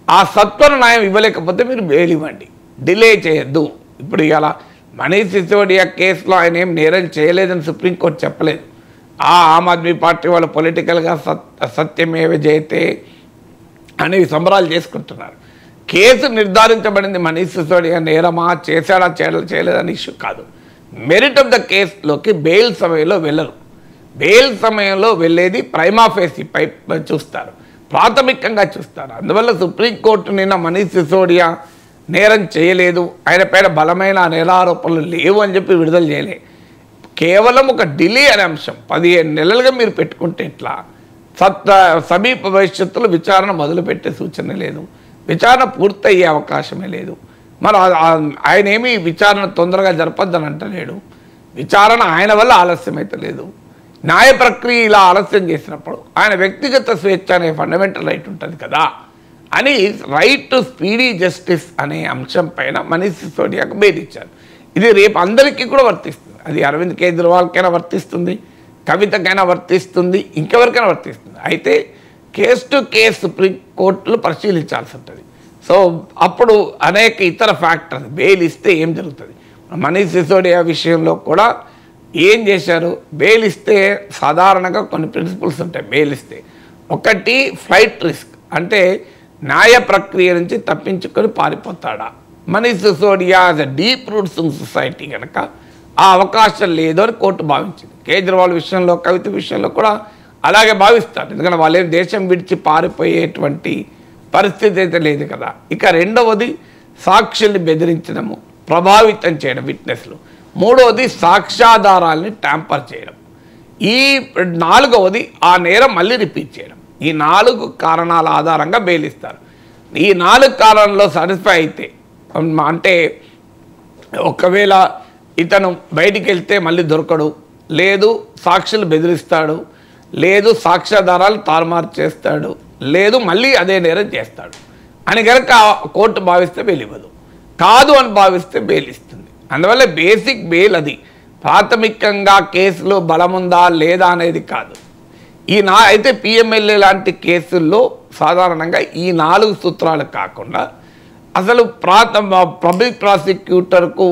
ఆ సత్వర న్యాయం ఇవ్వలేకపోతే మీరు బెయిల్ ఇవ్వండి, డిలే చేయొద్దు. ఇప్పుడు ఇలా మనీష్ సిసోడియా కేసులో ఆయన ఏం నేరం చేయలేదని సుప్రీంకోర్టు చెప్పలేదు. ఆమ్ ఆద్మీ పార్టీ వాళ్ళు పొలిటికల్గా సత్యమేవ జయతే అనేవి సంబరాలు చేసుకుంటున్నారు. కేసు నిర్ధారించబడింది, మనీష్ సిసోడియా నేరమా చేశాడా చేయలేదని ఇష్యూ కాదు. మెరిట్ ఆఫ్ ద కేసులోకి బెయిల్ సమయంలో వెళ్ళరు. బెయిల్ సమయంలో వెళ్ళేది ప్రైమా ఫేసి పై చూస్తారు, ప్రాథమికంగా చూస్తారు. అందువల్ల సుప్రీంకోర్టు నిన్న మనీష్ సిసోడియా నేరం చేయలేదు, ఆయన పైన బలమైన నేరారోపణలు లేవు అని చెప్పి విడుదల చేయలే. కేవలం ఒక డిలే అనే అంశం 15 నెలలుగా మీరు పెట్టుకుంటే ఇట్లా సమీప భవిష్యత్తులో విచారణ మొదలుపెట్టే సూచన లేదు, విచారణ పూర్తయ్యే అవకాశమే లేదు. మరి ఆయన ఏమి విచారణ తొందరగా జరపద్దని అంటలేడు, విచారణ ఆయన వల్ల ఆలస్యం అయితే లేదు. న్యాయ ప్రక్రియ ఇలా ఆలస్యం చేసినప్పుడు ఆయన వ్యక్తిగత స్వేచ్ఛ అనే ఫండమెంటల్ రైట్ ఉంటుంది కదా అని రైట్ టు స్పీడీ జస్టిస్ అనే అంశం పైన మనీష్ సిసోడియాకు బెయిల్ ఇచ్చారు. ఇది రేపు అందరికీ కూడా వర్తిస్తుంది. అది అరవింద్ కేజ్రీవాల్కైనా వర్తిస్తుంది, కవితకైనా వర్తిస్తుంది, ఇంకెవరికైనా వర్తిస్తుంది. అయితే కేసు టు కేసు సుప్రీంకోర్టులు పరిశీలించాల్సి ఉంటుంది. సో అప్పుడు అనేక ఇతర ఫ్యాక్టర్స్, బెయిల్ ఇస్తే ఏం జరుగుతుంది? మనీష్ సిసోడియా విషయంలో కూడా ఏం చేశారు? బెయిల్ ఇస్తే సాధారణంగా కొన్ని ప్రిన్సిపల్స్ ఉంటాయి. బెయిల్ ఇస్తే ఒకటి ఫ్లైట్ రిస్క్, అంటే న్యాయ ప్రక్రియ నుంచి తప్పించుకొని పారిపోతాడా? Manish Sisodia as a deep roots in society కనుక ఆ అవకాశం లేదు అని కోర్టు భావించింది. కేజ్రీవాల్ విషయంలో, కవిత విషయంలో కూడా అలాగే భావిస్తారు. ఎందుకంటే వాళ్ళే దేశం విడిచి పారిపోయేటువంటి పరిస్థితి అయితే లేదు కదా. ఇక రెండవది సాక్షుల్ని బెదిరించడము, ప్రభావితం చేయడం విట్నెస్లు. మూడవది సాక్ష్యాధారాలని ట్యాంపర్ చేయడం. ఈ నాలుగవది ఆ నేరం మళ్ళీ రిపీట్ చేయడం. ఈ 4 కారణాల ఆధారంగా బెయిల్ ఇస్తారు. ఈ 4 కారణాల్లో సాటిస్ఫై అయితే, అంటే ఒకవేళ ఇతను బయటికి వెళ్తే మళ్ళీ దొరకడు, లేదు సాక్షులు బెదిరిస్తాడు, లేదు సాక్ష్యాధారాలు తారుమారు చేస్తాడు, లేదు మళ్ళీ అదే నేరం చేస్తాడు అని కనుక కోర్టు భావిస్తే బెయిల్ ఇవ్వదు. కాదు అని భావిస్తే బెయిల్ ఇస్తుంది. అందువల్ల బేసిక్ బెయిల్ అది. ప్రాథమికంగా కేసులో బలముందా లేదా అనేది కాదు. అయితే పిఎంఎల్ఏ లాంటి కేసుల్లో సాధారణంగా ఈ 4 సూత్రాలు కాకుండా అసలు పబ్లిక్ ప్రాసిక్యూటర్కు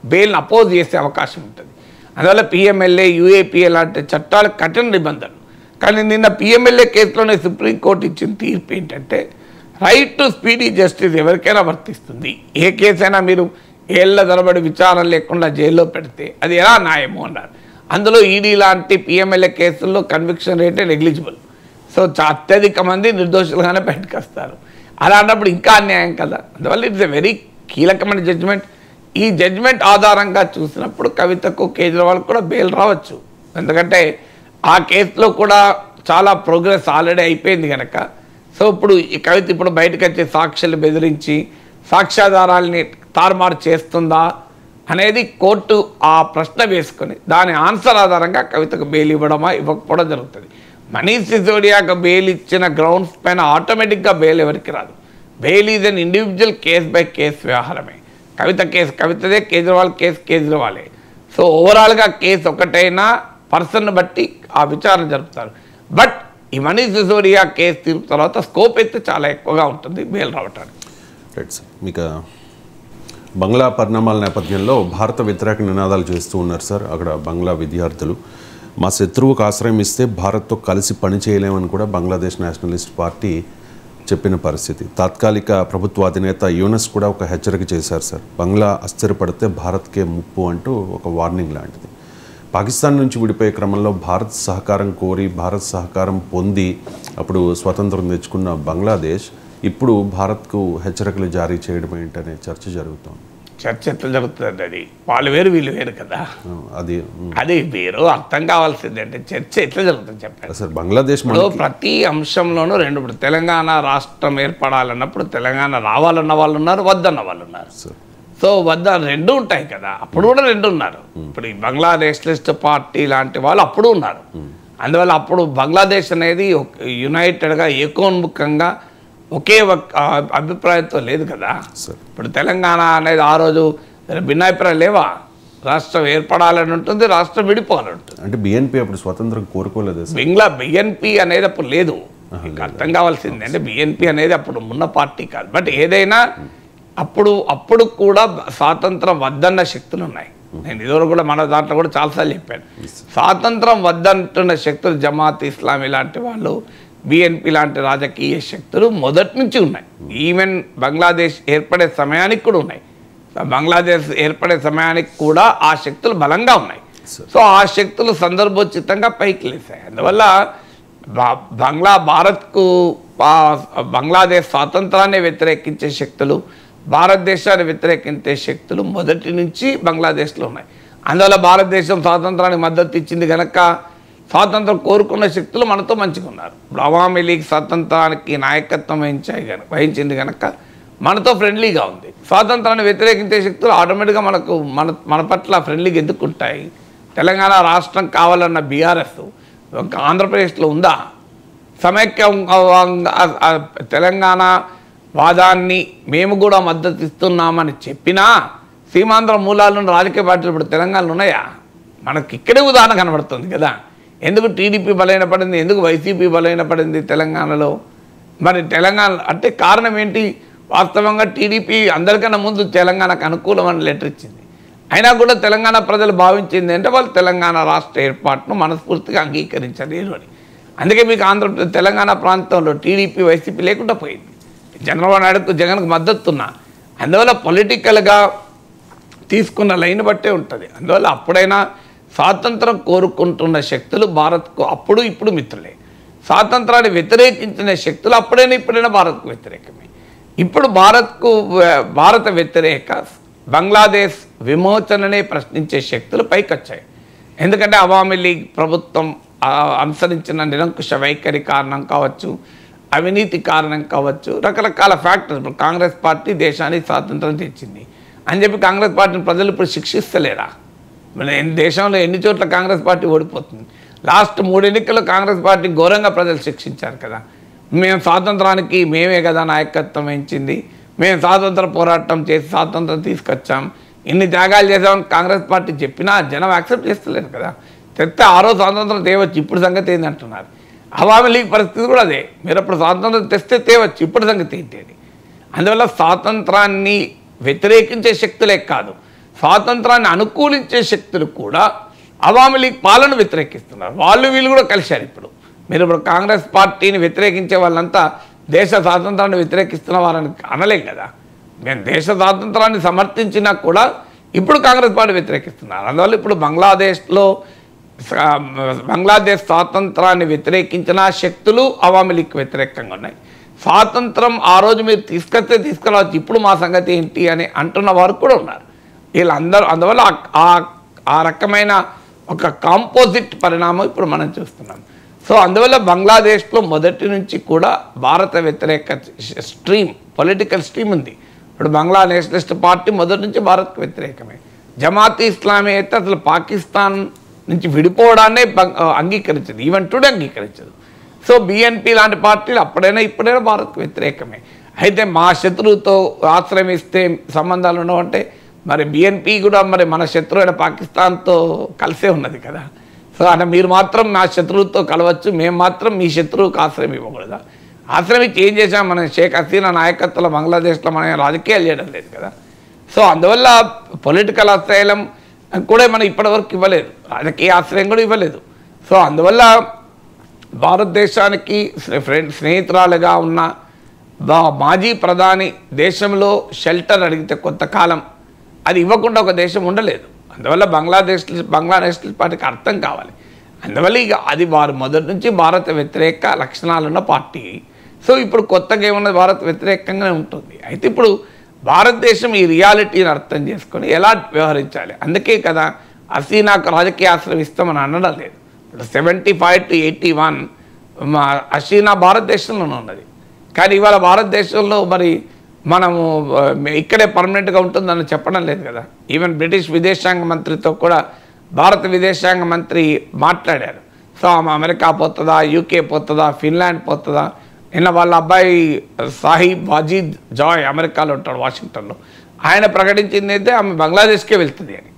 బెయిల్ని అపోజ్ చేసే అవకాశం ఉంటుంది. అందువల్ల పిఎంఎల్ఏ, యూఏపీఏ లాంటి చట్టాలు కఠిన నిబంధనలు. కానీ నిన్న పిఎంఎల్ఏ కేసులోనే సుప్రీంకోర్టు ఇచ్చిన తీర్పు ఏంటంటే రైట్ టు స్పీడీ జస్టిస్ ఎవరికైనా వర్తిస్తుంది. ఏ కేసైనా మీరు ఏళ్ల తరబడి విచారణ లేకుండా జైల్లో పెడితే అది ఎలా న్యాయము అన్నారు. అందులో ఈడీ లాంటి పిఎంఎల్ఏ కేసుల్లో కన్విక్షన్ రేటే నెగ్లిజిబుల్. సో అత్యధిక మంది నిర్దోషులుగానే బయటకు వస్తారు. అలాంటప్పుడు ఇంకా అన్యాయం కదా. అందువల్ల ఇట్స్ ఎ వెరీ కీలకమైన జడ్జిమెంట్. ఈ జడ్జిమెంట్ ఆధారంగా చూసినప్పుడు కవితకు కేజ్రీవాల్ కూడా బెయిల్ రావచ్చు. ఎందుకంటే ఆ కేసులో కూడా చాలా ప్రోగ్రెస్ ఆల్రెడీ అయిపోయింది కనుక. సో ఇప్పుడు ఈ కవిత ఇప్పుడు బయటకు వచ్చే సాక్ష్యాలు బెదిరించి సాక్ష్యాధారాలని తారుమారు చేస్తుందా అనేది కోర్టు ఆ ప్రశ్న వేసుకొని దాని ఆన్సర్ ఆధారంగా కవితకు బెయిల్ ఇవ్వడమా ఇవ్వకపోవడం జరుగుతుంది. మనీష్ సిసోడియాకు బెయిల్ ఇచ్చిన గ్రౌండ్స్ పైన ఆటోమేటిక్గా బెయిల్ ఎవరికి రాదు. Bail is an individual case by case వ్యవహారమే. కవిత కేసు కవితదే, కేజ్రీవాల్ కేసు కేజ్రీవాలే. సో ఓవరాల్గా కేసు ఒకటైనా పర్సన్ బట్టి ఆ విచారణ జరుపుతారు. బట్ ఈ మనీష్ సిసోడియా కేసు తీర్పు తర్వాత స్కోప్ అయితే చాలా ఎక్కువగా ఉంటుంది బెయిల్ రావటానికి. Right sir. మీకు బంగ్లా పరిణామాల నేపథ్యంలో భారత వ్యతిరేక నినాదాలు చేస్తూ ఉన్నారు సార్. అక్కడ బంగ్లా విద్యార్థులు మా శత్రువుకు ఆశ్రయం ఇస్తే భారత్తో కలిసి పని చేయలేమని కూడా బంగ్లాదేశ్ నేషనలిస్ట్ పార్టీ చెప్పిన పరిస్థితి. తాత్కాలిక ప్రభుత్వ అధినేత యూనస్ కూడా ఒక హెచ్చరిక చేశారు సార్. బంగ్లా అస్థిరపడితే భారత్కే ముప్పు అంటూ ఒక వార్నింగ్ లాంటిది. పాకిస్తాన్ నుంచి విడిపోయే క్రమంలో భారత్ సహకారం కోరి భారత్ సహకారం పొంది అప్పుడు స్వతంత్రం తెచ్చుకున్న బంగ్లాదేశ్ ఇప్పుడు భారత్కు హెచ్చరికలు జారీ చేయడం ఏంటనే చర్చ జరుగుతోంది. చర్చ ఎట్లా జరుగుతుంది? అది వాళ్ళు వేరు వీళ్ళు వేరు కదా. అది వేరు అర్థం కావాల్సింది. అంటే చర్చ ఎట్లా జరుగుతుంది చెప్పండి సార్. బంగ్లాదేశ్ ప్రతి అంశంలోనూ రెండు. ఇప్పుడు తెలంగాణ రాష్ట్రం ఏర్పడాలన్నప్పుడు తెలంగాణ రావాలన్న వాళ్ళు ఉన్నారు, వద్దన్న వాళ్ళు ఉన్నారు. సో వద్ద రెండు ఉంటాయి కదా. అప్పుడు కూడా రెండు ఉన్నారు. ఇప్పుడు ఈ బంగ్లాదేశ్ లిస్ట్ పార్టీ లాంటి వాళ్ళు అప్పుడు ఉన్నారు. అందువల్ల అప్పుడు బంగ్లాదేశ్ అనేది యునైటెడ్గా ఏకోన్ముఖంగా ఒకే అభిప్రాయంతో లేదు కదా. ఇప్పుడు తెలంగాణ అనేది ఆ రోజు భిన్నాభిప్రాయం లేవా? రాష్ట్రం ఏర్పడాలని ఉంటుంది, రాష్ట్రం విడిపోవాలని ఉంటుంది. అంటే బిఎన్పి అప్పుడు స్వతంత్రం కోరుకోలేదు. బిఎన్పి అనేది అప్పుడు లేదు. అర్థం కావాల్సింది అంటే బిఎన్పి అనేది అప్పుడు ఉన్న పార్టీ కాదు. బట్ ఏదైనా అప్పుడు కూడా స్వాతంత్రం వద్దన్న శక్తులు ఉన్నాయి. నేను ఇదివరకు కూడా మన దాంట్లో కూడా చాలాసార్లు చెప్పాను. స్వాతంత్రం వద్దంటున్న శక్తులు జమాత్ ఇస్లామీ లాంటి వాళ్ళు, బిఎన్పి లాంటి రాజకీయ శక్తులు మొదటి నుంచి ఉన్నాయి. ఈవెన్ బంగ్లాదేశ్ ఏర్పడే సమయానికి కూడా ఉన్నాయి. బంగ్లాదేశ్ ఏర్పడే సమయానికి కూడా ఆ శక్తులు బలంగా ఉన్నాయి. సో ఆ శక్తులు సందర్భోచితంగా పైకి లేసాయి. అందువల్ల భారత్కు బంగ్లాదేశ్ స్వాతంత్రాన్ని వ్యతిరేకించే శక్తులు, భారతదేశాన్ని వ్యతిరేకించే శక్తులు మొదటి నుంచి బంగ్లాదేశ్లో ఉన్నాయి. అందువల్ల భారతదేశం స్వాతంత్రానికి మద్దతు ఇచ్చింది కనుక స్వాతంత్రం కోరుకున్న శక్తులు మనతో మంచిగా ఉన్నారు. ఇప్పుడు అవామీ లీగ్ స్వాతంత్రానికి నాయకత్వం వహించింది కనుక మనతో ఫ్రెండ్లీగా ఉంది. స్వాతంత్రాన్ని వ్యతిరేకించే శక్తులు ఆటోమేటిక్గా మన పట్ల ఫ్రెండ్లీగా ఎందుకు ఉంటాయి? తెలంగాణ రాష్ట్రం కావాలన్న బీఆర్ఎస్ ఆంధ్రప్రదేశ్లో ఉందా? సమైక్య తెలంగాణ వాదాన్ని మేము కూడా మద్దతు ఇస్తున్నామని చెప్పినా సీమాంధ్ర మూలాలను రాజకీయ పార్టీలు ఇప్పుడు తెలంగాణలో ఉన్నాయా? మనకి ఇక్కడే ఉదాహరణ కనబడుతుంది కదా. ఎందుకు టీడీపీ బలహీనపడింది, ఎందుకు వైసీపీ బలహీనపడింది తెలంగాణలో? మరి తెలంగాణ అంటే కారణం ఏంటి? వాస్తవంగా టీడీపీ అందరికన్నా ముందు తెలంగాణకు అనుకూలమని లెటర్ ఇచ్చింది. అయినా కూడా తెలంగాణ ప్రజలు భావించింది అంటే వాళ్ళు తెలంగాణ రాష్ట్ర ఏర్పాటును మనస్ఫూర్తిగా అంగీకరించలేరు అని. అందుకే మీకు తెలంగాణ ప్రాంతంలో టీడీపీ వైసీపీ లేకుండా పోయింది. చంద్రబాబు నాయుడుకు జగన్కు మద్దతున్నా. అందువల్ల పొలిటికల్గా తీసుకున్న లైన్ బట్టే ఉంటుంది. అందువల్ల అప్పుడైనా స్వాతంత్రం కోరుకుంటున్న శక్తులు భారత్కు అప్పుడు ఇప్పుడు మిత్రులే. స్వాతంత్రాన్ని వ్యతిరేకించిన శక్తులు అప్పుడైనా ఇప్పుడైనా భారత్కు వ్యతిరేకమే. ఇప్పుడు భారత వ్యతిరేక బంగ్లాదేశ్ విమోచననే ప్రశ్నించే శక్తులు పైకొచ్చాయి. ఎందుకంటే అవామీ లీగ్ ప్రభుత్వం అనుసరించిన నిరంకుశ వైఖరి కారణం కావచ్చు, అవినీతి కారణం కావచ్చు, రకరకాల ఫ్యాక్టర్స్. ఇప్పుడు కాంగ్రెస్ పార్టీ దేశానికి స్వాతంత్రం తెచ్చింది అని చెప్పి కాంగ్రెస్ పార్టీని ప్రజలు ఇప్పుడు శిక్షిస్తలేరా? దేశంలో ఎన్ని చోట్ల కాంగ్రెస్ పార్టీ ఓడిపోతుంది. లాస్ట్ 3 ఎన్నికల్లో కాంగ్రెస్ పార్టీ ఘోరంగా ప్రజలు శిక్షించారు కదా. మేము స్వాతంత్రానికి మేమే కదా నాయకత్వం వహించింది, మేము స్వాతంత్ర పోరాటం చేసి స్వాతంత్రం తీసుకొచ్చాం, ఇన్ని త్యాగాలు చేసామని కాంగ్రెస్ పార్టీ చెప్పినా జనం యాక్సెప్ట్ చేస్తలేరు కదా. తెస్తే ఆ రోజు స్వాతంత్రం తేవచ్చు, ఇప్పుడు సంగతి ఏంది అంటున్నారు. అవామీ లీగ్ పరిస్థితి కూడా అదే. మీరు అప్పుడు స్వాతంత్రం తెస్తే తేవచ్చు, ఇప్పుడు సంగతి ఏంటి అని. అందువల్ల స్వాతంత్రాన్ని వ్యతిరేకించే శక్తులే కాదు, స్వాతంత్రాన్ని అనుకూలించే శక్తులు కూడా అవామీ లీగ్ పాలన వ్యతిరేకిస్తున్నారు. వీళ్ళు కూడా కలిశారు. మీరు ఇప్పుడు కాంగ్రెస్ పార్టీని వ్యతిరేకించే వాళ్ళంతా దేశ స్వాతంత్రాన్ని వ్యతిరేకిస్తున్న వారని అనలేం కదా. మేము దేశ స్వాతంత్రాన్ని సమర్థించినా కూడా ఇప్పుడు కాంగ్రెస్ పార్టీ వ్యతిరేకిస్తున్నారు. అందువల్ల ఇప్పుడు బంగ్లాదేశ్ స్వాతంత్రాన్ని వ్యతిరేకించిన శక్తులు అవామీ లీగ్కి వ్యతిరేకంగా ఉన్నాయి. స్వాతంత్రం ఆ రోజు మీరు తీసుకురావచ్చు, ఇప్పుడు మా సంగతి ఏంటి అని అంటున్న వారు కూడా ఉన్నారు. వీళ్ళందరూ అందువల్ల ఆ రకమైన ఒక కాంపోజిట్ పరిణామం ఇప్పుడు మనం చూస్తున్నాం. సో అందువల్ల బంగ్లాదేశ్లో మొదటి నుంచి కూడా భారత వ్యతిరేక స్ట్రీమ్, పొలిటికల్ స్ట్రీమ్ ఉంది. ఇప్పుడు బంగ్లా నేషనలిస్ట్ పార్టీ మొదటి నుంచి భారత్కు వ్యతిరేకమే. జమాత్ ఇస్లామీ అయితే అసలు పాకిస్తాన్ నుంచి విడిపోవడాన్నే అంగీకరించదు, ఈవెన్ టుడే అంగీకరించదు. సో బిఎన్పి లాంటి పార్టీలు అప్పుడైనా ఇప్పుడైనా భారత్కు వ్యతిరేకమే. అయితే మా శత్రువుతో ఆశ్రమిస్తే సంబంధాలు ఉండవంటే మరి బిఎన్పి కూడా మరి మన శత్రువు అయిన పాకిస్తాన్తో కలిసే ఉన్నది కదా. సో అంటే మీరు మాత్రం మా శత్రువుతో కలవచ్చు, మేము మాత్రం మీ శత్రువుకు ఆశ్రయం ఇవ్వకూడదా? ఆశ్రయం ఇచ్చి ఏం చేసాం? మనం షేక్ హసీనా నాయకత్వంలో బంగ్లాదేశ్లో మనం రాజకీయాలు చేయడం లేదు కదా. సో అందువల్ల పొలిటికల్ ఆశ్రయం కూడా మనం ఇప్పటివరకు ఇవ్వలేదు, రాజకీయ ఆశ్రయం కూడా ఇవ్వలేదు. సో అందువల్ల భారతదేశానికి స్నేహితురాలుగా ఉన్న మాజీ ప్రధాని దేశంలో షెల్టర్ అడిగితే కొంతకాలం అది ఇవ్వకుండా ఒక దేశం ఉండలేదు. అందువల్ల బంగ్లా నేషనల్ పార్టీకి అర్థం కావాలి. అందువల్ల ఇక అది వారు మొదటి నుంచి భారత వ్యతిరేక లక్షణాలున్న పార్టీ. సో ఇప్పుడు కొత్తగా ఏమన్నది భారత వ్యతిరేకంగానే ఉంటుంది. అయితే ఇప్పుడు భారతదేశం ఈ రియాలిటీని అర్థం చేసుకొని ఎలా వ్యవహరించాలి, అందుకే కదా హసీనాకు రాజకీయ ఆశ్రయం ఇస్తామని అనడం లేదు. ఇప్పుడు 75 to 81 హసీనా భారతదేశంలోనే ఉన్నది. కానీ ఇవాళ భారతదేశంలో మరి మనము ఇక్కడే పర్మనెంట్గా ఉంటుందని చెప్పడం లేదు కదా. ఈవెన్ బ్రిటిష్ విదేశాంగ మంత్రితో కూడా భారత విదేశాంగ మంత్రి మాట్లాడారు. సో ఆమె అమెరికా పోతుందా, యూకే పోతుందా, ఫిన్లాండ్ పోతుందా? నిన్న వాళ్ళ అబ్బాయి సాహిబ్ వాజీద్ జాయ్ అమెరికాలో ఉంటాడు, వాషింగ్టన్లో. ఆయన ప్రకటించింది అయితే ఆమె బంగ్లాదేశ్కే వెళ్తుంది అని.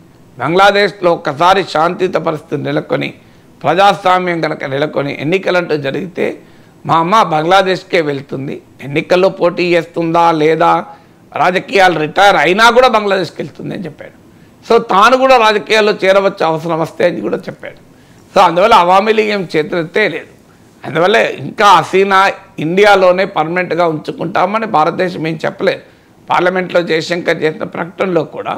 బంగ్లాదేశ్లో ఒక్కసారి శాంతియుత పరిస్థితి నెలకొని ప్రజాస్వామ్యం కనుక నెలకొని ఎన్నికలంటూ జరిగితే మా అమ్మ బంగ్లాదేశ్కే వెళ్తుంది. ఎన్నికల్లో పోటీ చేస్తుందా లేదా, రాజకీయాలు రిటైర్ అయినా కూడా బంగ్లాదేశ్కి వెళ్తుంది అని చెప్పాడు. సో తాను కూడా రాజకీయాల్లో చేరవచ్చు అవసరం వస్తే అని కూడా చెప్పాడు. సో అందువల్ల అవామీ లీగ్ ఏం చేతులెత్తే లేదు. అందువల్ల ఇంకా హసీనా ఇండియాలోనే పర్మనెంట్గా ఉంచుకుంటామని భారతదేశం ఏం చెప్పలేదు. పార్లమెంట్లో జయశంకర్ చేసిన ప్రకటనలో కూడా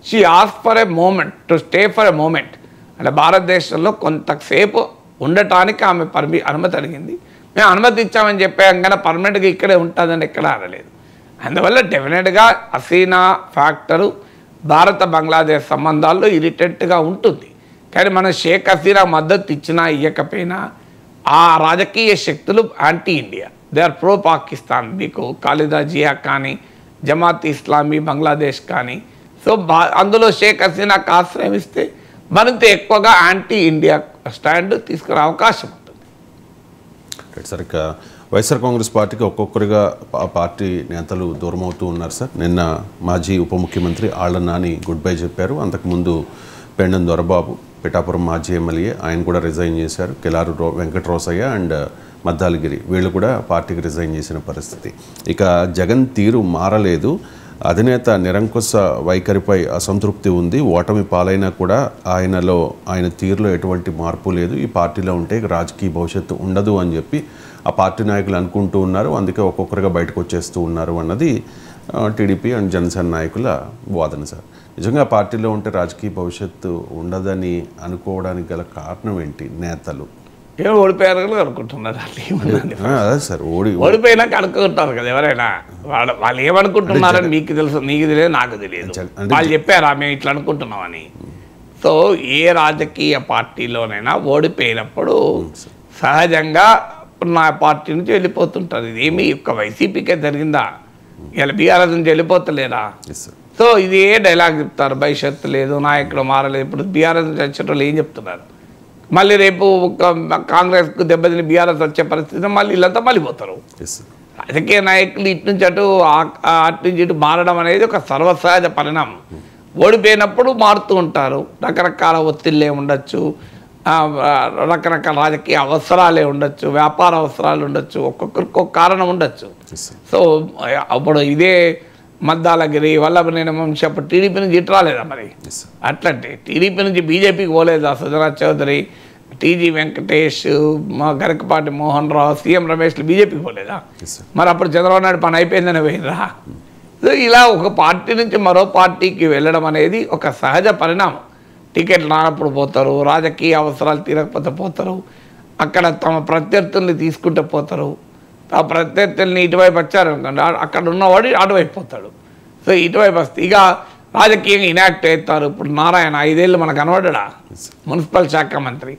she ask for a moment to stay for a moment, అంటే భారతదేశంలో కొంతసేపు ఉండటానికి ఆమె అనుమతి అడిగింది. మేము అనుమతి ఇచ్చామని చెప్పాం కానీ పర్మనెంట్గా ఇక్కడే ఉంటుందని ఎక్కడ అనలేదు. అందువల్ల డెఫినెట్గా హసీనా ఫ్యాక్టరు భారత బంగ్లాదేశ్ సంబంధాల్లో ఇరిటెంట్గా ఉంటుంది. కానీ మనం షేక్ హసీనా మద్దతు ఇచ్చినా ఇవ్వకపోయినా ఆ రాజకీయ శక్తులు anti India, they are pro Pakistan. మీకు ఖాలిదా జియా కానీ జమాత్ ఇస్లామీ బంగ్లాదేశ్ కానీ. సో అందులో షేక్ హసీనాకు ఆశ్రయం ఇస్తే మరింత ఎక్కువగా యాంటీ ఇండియా స్టాండ్ తీసుకునే అవకాశం ఉంటుంది. సార్, ఇక వైఎస్ఆర్ కాంగ్రెస్ పార్టీకి ఒక్కొక్కరిగా ఆ పార్టీ నేతలు దూరం అవుతూ ఉన్నారు సార్. నిన్న మాజీ ఉప ముఖ్యమంత్రి ఆళ్ల నాని గుడ్ బై చెప్పారు. అంతకుముందు పెండెం దొరబాబు పిఠాపురం మాజీ ఎమ్మెల్యే, ఆయన కూడా రిజైన్ చేశారు. కిలారు వెంకటరోసయ్య అండ్ మద్దాలగిరి వీళ్ళు కూడా పార్టీకి రిజైన్ చేసిన పరిస్థితి. ఇక జగన్ తీరు మారలేదు. అధినేత నిరంకుశ వైఖరిపై అసంతృప్తి ఉంది. ఓటమి పాలైనా కూడా ఆయన తీరులో ఎటువంటి మార్పు లేదు. ఈ పార్టీలో ఉంటే రాజకీయ భవిష్యత్తు ఉండదు అని చెప్పి ఆ పార్టీ నాయకులు అనుకుంటూ ఉన్నారు. అందుకే ఒక్కొక్కరుగా బయటకు వచ్చేస్తూ ఉన్నారు అన్నది టీడీపీ అండ్ జనసేన నాయకుల వాదన సార్. నిజంగా పార్టీలో ఉంటే రాజకీయ భవిష్యత్తు ఉండదని అనుకోవడానికి గల కారణం ఏంటి? నేతలు ఏమో ఓడిపోయారు అనుకుంటున్నారు. అదే సార్, ఓడిపోయినాక అనుకుంటారు కదా ఎవరైనా. వాళ్ళు ఏమనుకుంటున్నారని మీకు తెలుసు, నీకు తెలియదు, నాకు తెలియదు. వాళ్ళు చెప్పారా మేము ఇట్లా అనుకుంటున్నామని. సో ఏ రాజకీయ పార్టీలోనైనా ఓడిపోయినప్పుడు సహజంగా నా పార్టీ నుంచి వెళ్ళిపోతుంటారు. ఇది ఏమి ఒక్క వైసీపీకే జరిగిందా? ఇలా బీఆర్ఎస్ నుంచి వెళ్ళిపోతలేరా? సో ఇది ఏ డైలాగ్ చెప్తారు? భవిష్యత్తు లేదు, నాయకుడు మారలేదు. ఇప్పుడు బీఆర్ఎస్ నుంచి వచ్చేటోళ్ళు ఏం చెప్తున్నారు? మళ్ళీ రేపు కాంగ్రెస్కు దెబ్బతిని బీఆర్ఎస్ వచ్చే పరిస్థితి మళ్ళీ వీళ్ళంతా మళ్ళీ పోతారు. రాజకీయ నాయకులు ఇటు నుంచి అటు ఇటు మారడం అనేది ఒక సర్వసహజ పరిణామం. ఓడిపోయినప్పుడు మారుతూ ఉంటారు. రకరకాల ఒత్తిళ్ళే ఉండొచ్చు, రకరకాల రాజకీయ అవసరాలే ఉండొచ్చు, వ్యాపార అవసరాలు ఉండొచ్చు, ఒక్కొక్కరికి ఒక కారణం ఉండొచ్చు. సో అప్పుడు ఇదే మద్దాలగిరి వల్లభనేని వంశీ అప్పుడు టీడీపీ నుంచి ఇటు రాలేదా? మరి అట్లాంటి టీడీపీ నుంచి బీజేపీకి పోలేదా? సుజనా చౌదరి, టీజీ వెంకటేష్, గరికపాటి మోహన్ రావు, సీఎం రమేష్లు బీజేపీకి పోలేదా? మరి అప్పుడు చంద్రబాబు నాయుడు పని అయిపోయిందని పోయినరా? సో ఇలా ఒక పార్టీ నుంచి మరో పార్టీకి వెళ్ళడం అనేది ఒక సహజ పరిణామం. టికెట్లు రానప్పుడు పోతారు, రాజకీయ అవసరాలు తీరకపోతే పోతారు, అక్కడ తమ ప్రత్యర్థుల్ని తీసుకుంటే పోతారు. ఆ ప్రత్యర్థుల్ని ఇటువైపు వచ్చారనుకోండి, అక్కడ ఉన్నవాడు అటువైపు పోతాడు. సో ఇటువైపు వస్తే ఇక రాజకీయంగా ఇనాక్ట్ అవుతారు. ఇప్పుడు నారాయణ 5 ఏళ్ళు మనకు కనబడ్డా మున్సిపల్ శాఖ మంత్రి.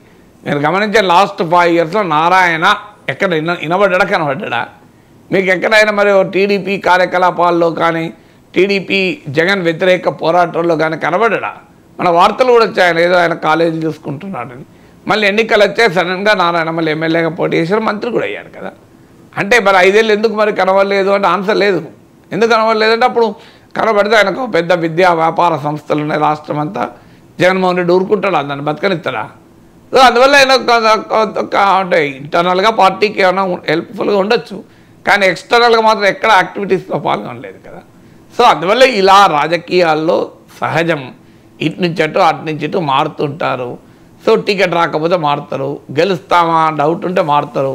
మీరు గమనించే లాస్ట్ 5 ఇయర్స్లో నారాయణ ఎక్కడ వినబడ్డా కనబడ్డా? మీకు ఎక్కడైనా మరి టీడీపీ కార్యకలాపాల్లో కానీ టీడీపీ జగన్ వ్యతిరేక పోరాటంలో కానీ కనబడ్డా? మన వార్తలు కూడా వచ్చాయి ఆయన ఏదో ఆయన కాలేజీలు చూసుకుంటున్నాడని. మళ్ళీ ఎన్నికలు వచ్చాయి, సడన్గా నారాయణ మళ్ళీ ఎమ్మెల్యేగా పోటీ చేశారు, మంత్రి కూడా అయ్యాడు కదా. అంటే మరి 5 ఏళ్ళు ఎందుకు మరి కనబడలేదు అంటే ఆన్సర్ లేదు. ఎందుకు కనబడలేదంటే అప్పుడు కనబడితే ఆయనకు పెద్ద విద్యా వ్యాపార సంస్థలు ఉన్నాయి రాష్ట్రం అంతా. జగన్మోహన్ రెడ్డి ఊరుకుంటాడా? దాన్ని బతకనిస్తాడా? సో అందువల్ల ఆయన అంటే ఇంటర్నల్గా పార్టీకి ఏమైనా హెల్ప్ఫుల్గా ఉండొచ్చు, కానీ ఎక్స్టర్నల్గా మాత్రం ఎక్కడ యాక్టివిటీస్లో పాల్గొనలేదు కదా. సో అందువల్ల ఇలా రాజకీయాల్లో సహజం, ఇటు నుంచి అటు అటు నుంచి ఇటు మారుతుంటారు. సో టికెట్ రాకపోతే మారుతారు, గెలుస్తామా డౌట్ ఉంటే మారుతారు,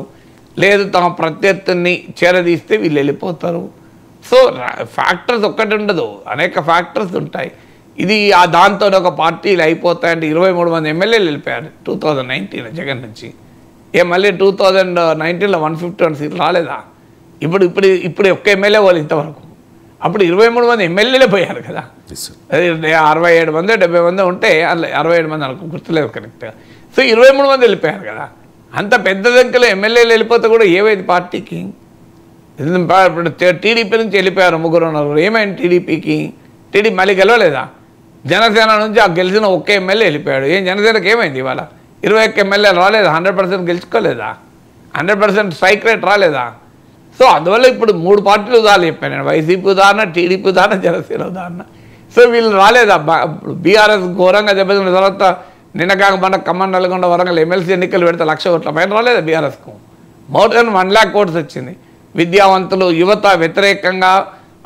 లేదు తమ ప్రత్యర్థిని చేరదీస్తే వీళ్ళు వెళ్ళిపోతారు. సో ఫ్యాక్టర్స్ ఒక్కటి ఉండదు, అనేక ఫ్యాక్టర్స్ ఉంటాయి. ఇది దాంతో ఒక పార్టీలు అయిపోతాయంటే 23 మంది ఎమ్మెల్యేలు వెళ్ళిపోయారు 2019 జగన్ నుంచి. మళ్ళీ 2019లో 151 సీట్లు రాలేదా? ఇప్పుడు ఒక్క ఎమ్మెల్యే వాళ్ళు ఇంతవరకు. అప్పుడు 23 మంది ఎమ్మెల్యేలే పోయారు కదా. అది 67 మంది 70 మంది ఉంటే అందులో 67 మంది అనుకో, గుర్తులేదు కరెక్ట్గా. సో 23 మంది వెళ్ళిపోయారు కదా. అంత పెద్ద సంఖ్యలో ఎమ్మెల్యేలు వెళ్ళిపోతే కూడా ఏమైంది పార్టీకి? ఇప్పుడు టీడీపీ నుంచి వెళ్ళిపోయారు 3 ఉన్నారు, ఏమైంది టీడీపీకి? టీడీపీ మళ్ళీ గెలవలేదా? జనసేన నుంచి ఆ గెలిచిన ఒక్క ఎమ్మెల్యే వెళ్ళిపోయాడు. జనసేనకి ఏమైంది? ఇవాళ 21 ఎమ్మెల్యేలు రాలేదా? 100% గెలుచుకోలేదా? 100% స్ట్రైక్ రేట్ రాలేదా? సో అందువల్ల ఇప్పుడు 3 పార్టీలు ఉదాహరణ చెప్పాను నేను, వైసీపీ ఉదాహరణ, టీడీపీ ఉదాహరణ, జనసేన ఉదాహరణ. సో వీళ్ళు రాలేదా? బీఆర్ఎస్ ఘోరంగా దెబ్బతిన్న తర్వాత నిన్న కాక మన ఖమ్మం, నల్గొండ, వరంగల్ ఎమ్మెల్సీ ఎన్నికలు పెడితే 1,00,000 ఓట్ల పైన రాలేదా బీఆర్ఎస్కు? మోర్ దెన్ 1 lakh votes వచ్చింది. విద్యావంతులు, యువత వ్యతిరేకంగా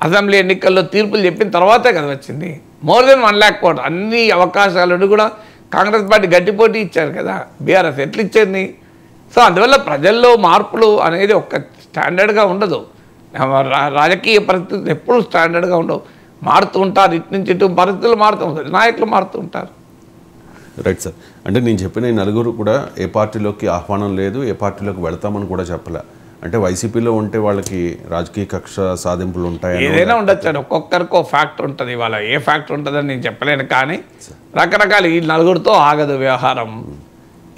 అసెంబ్లీ ఎన్నికల్లో తీర్పులు చెప్పిన తర్వాతే కదా వచ్చింది. More than 1 lakh votes. అన్ని అవకాశాలను కూడా కాంగ్రెస్ పార్టీ గట్టి పోటీ ఇచ్చారు కదా. బీఆర్ఎస్ ఎట్లా ఇచ్చింది? సో అందువల్ల ప్రజల్లో మార్పులు అనేది ఒక స్టాండర్డ్గా ఉండదు. రాజకీయ పరిస్థితులు ఎప్పుడు స్టాండర్డ్గా ఉండవు, మారుతూ ఉంటారు. ఇటు నుంచి ఇటు పరిస్థితులు మారుతూ ఉంటారు, నాయకులు మారుతూ ఉంటారు. Right sir. అంటే నేను చెప్పిన ఈ నలుగురు కూడా ఏ పార్టీలోకి ఆహ్వానం లేదు, ఏ పార్టీలోకి వెళ్తామని కూడా చెప్పలే. అంటే వైసీపీలో ఉంటే వాళ్ళకి రాజకీయ కక్ష సాధింపులు ఉంటాయి, ఏదైనా ఉండొచ్చు. ఒక్కొక్కరికి ఒక ఫ్యాక్టర్ ఉంటుంది. ఇవాళ ఏ ఫ్యాక్టర్ ఉంటుందని నేను చెప్పలేను, కానీ రకరకాల ఈ నలుగురితో ఆగదు వ్యవహారం.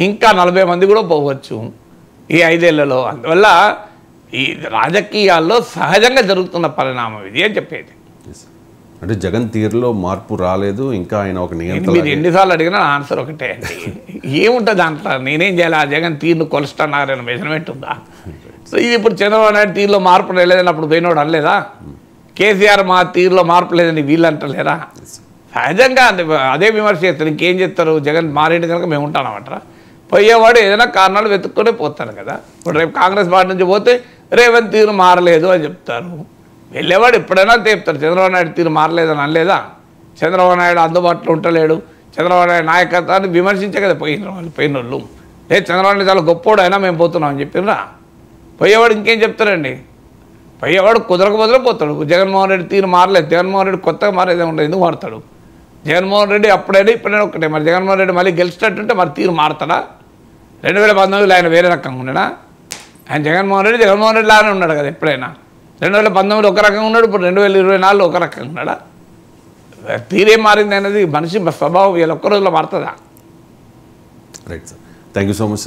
ఇంకా 40 మంది కూడా పోవచ్చు ఈ 5 ఏళ్లలో. అందువల్ల ఈ రాజకీయాల్లో సహజంగా జరుగుతున్న పరిణామం ఇది అని చెప్పేది. అంటే జగన్ తీరులో మార్పు రాలేదు, ఇంకా ఆయన ఒక నియంత్రణ. మీరు ఎన్నిసార్లు అడిగినా ఆన్సర్ ఒకటే అండి. ఏముంటుంది దాంట్లో? నేనేం చేయాలి? ఆ జగన్ తీరును కొలుస్తాను మెజర్మెంట్ ఉందా? సో ఇది ఇప్పుడు చంద్రబాబు నాయుడు తీరులో మార్పు లేదని అప్పుడు పోయినోడు అనలేదా? కేసీఆర్ మా తీరులో మార్పు లేదని వీళ్ళు అంటలేరా? సహజంగా అదే విమర్శ చేస్తారు. ఇంకేం చేస్తారు? జగన్ మారేడు కనుక మేము ఉంటామంటారా? పోయేవాడు ఏదైనా కారణాలు వెతుక్కొనే పోతారు కదా. ఇప్పుడు రేపు కాంగ్రెస్ పార్టీ నుంచి పోతే రేవంత్ తీరు మారలేదు అని చెప్తారు. వెళ్ళేవాడు ఎప్పుడైనా చెప్తారు చంద్రబాబు నాయుడు తీరు మారలేదని అనలేదా? చంద్రబాబు నాయుడు అందుబాటులో ఉంటలేడు, చంద్రబాబు నాయుడు నాయకత్వాన్ని విమర్శించే కదా పోయిన వాళ్ళు. లేదు చంద్రబాబు నాయుడు చాలా గొప్పోడు అయినా మేము పోతున్నామని చెప్పినరా? పోయేవాడు ఇంకేం చెప్తారండి? పోయేవాడు కుదరకపోతే పోతాడు. జగన్మోహన్ రెడ్డి తీరు మారలేదు, జగన్మోహన్ రెడ్డి కొత్తగా మారేదే ఉండదు, ఎందుకు మారుతాడు? జగన్మోహన్ రెడ్డి అప్పుడైనా ఇప్పుడైనా ఒకటే. మరి జగన్మోహన్ రెడ్డి మళ్ళీ గెలిచినట్టుంటే మరి తీరు మారుతాడా? 2019లో ఆయన వేరే రకంగా ఉన్నాడా? ఆయన జగన్మోహన్ రెడ్డి లాగానే ఉన్నాడు కదా ఎప్పుడైనా. 2019 ఒక రకంగా ఉన్నాడు, ఇప్పుడు 2024 ఒక రకంగా ఉన్నాడా? తీరేం మారింది అనేది మనిషి స్వభావం వీళ్ళ ఒక్క రోజులో మారుతుందా? Right sir, thank you so much sir.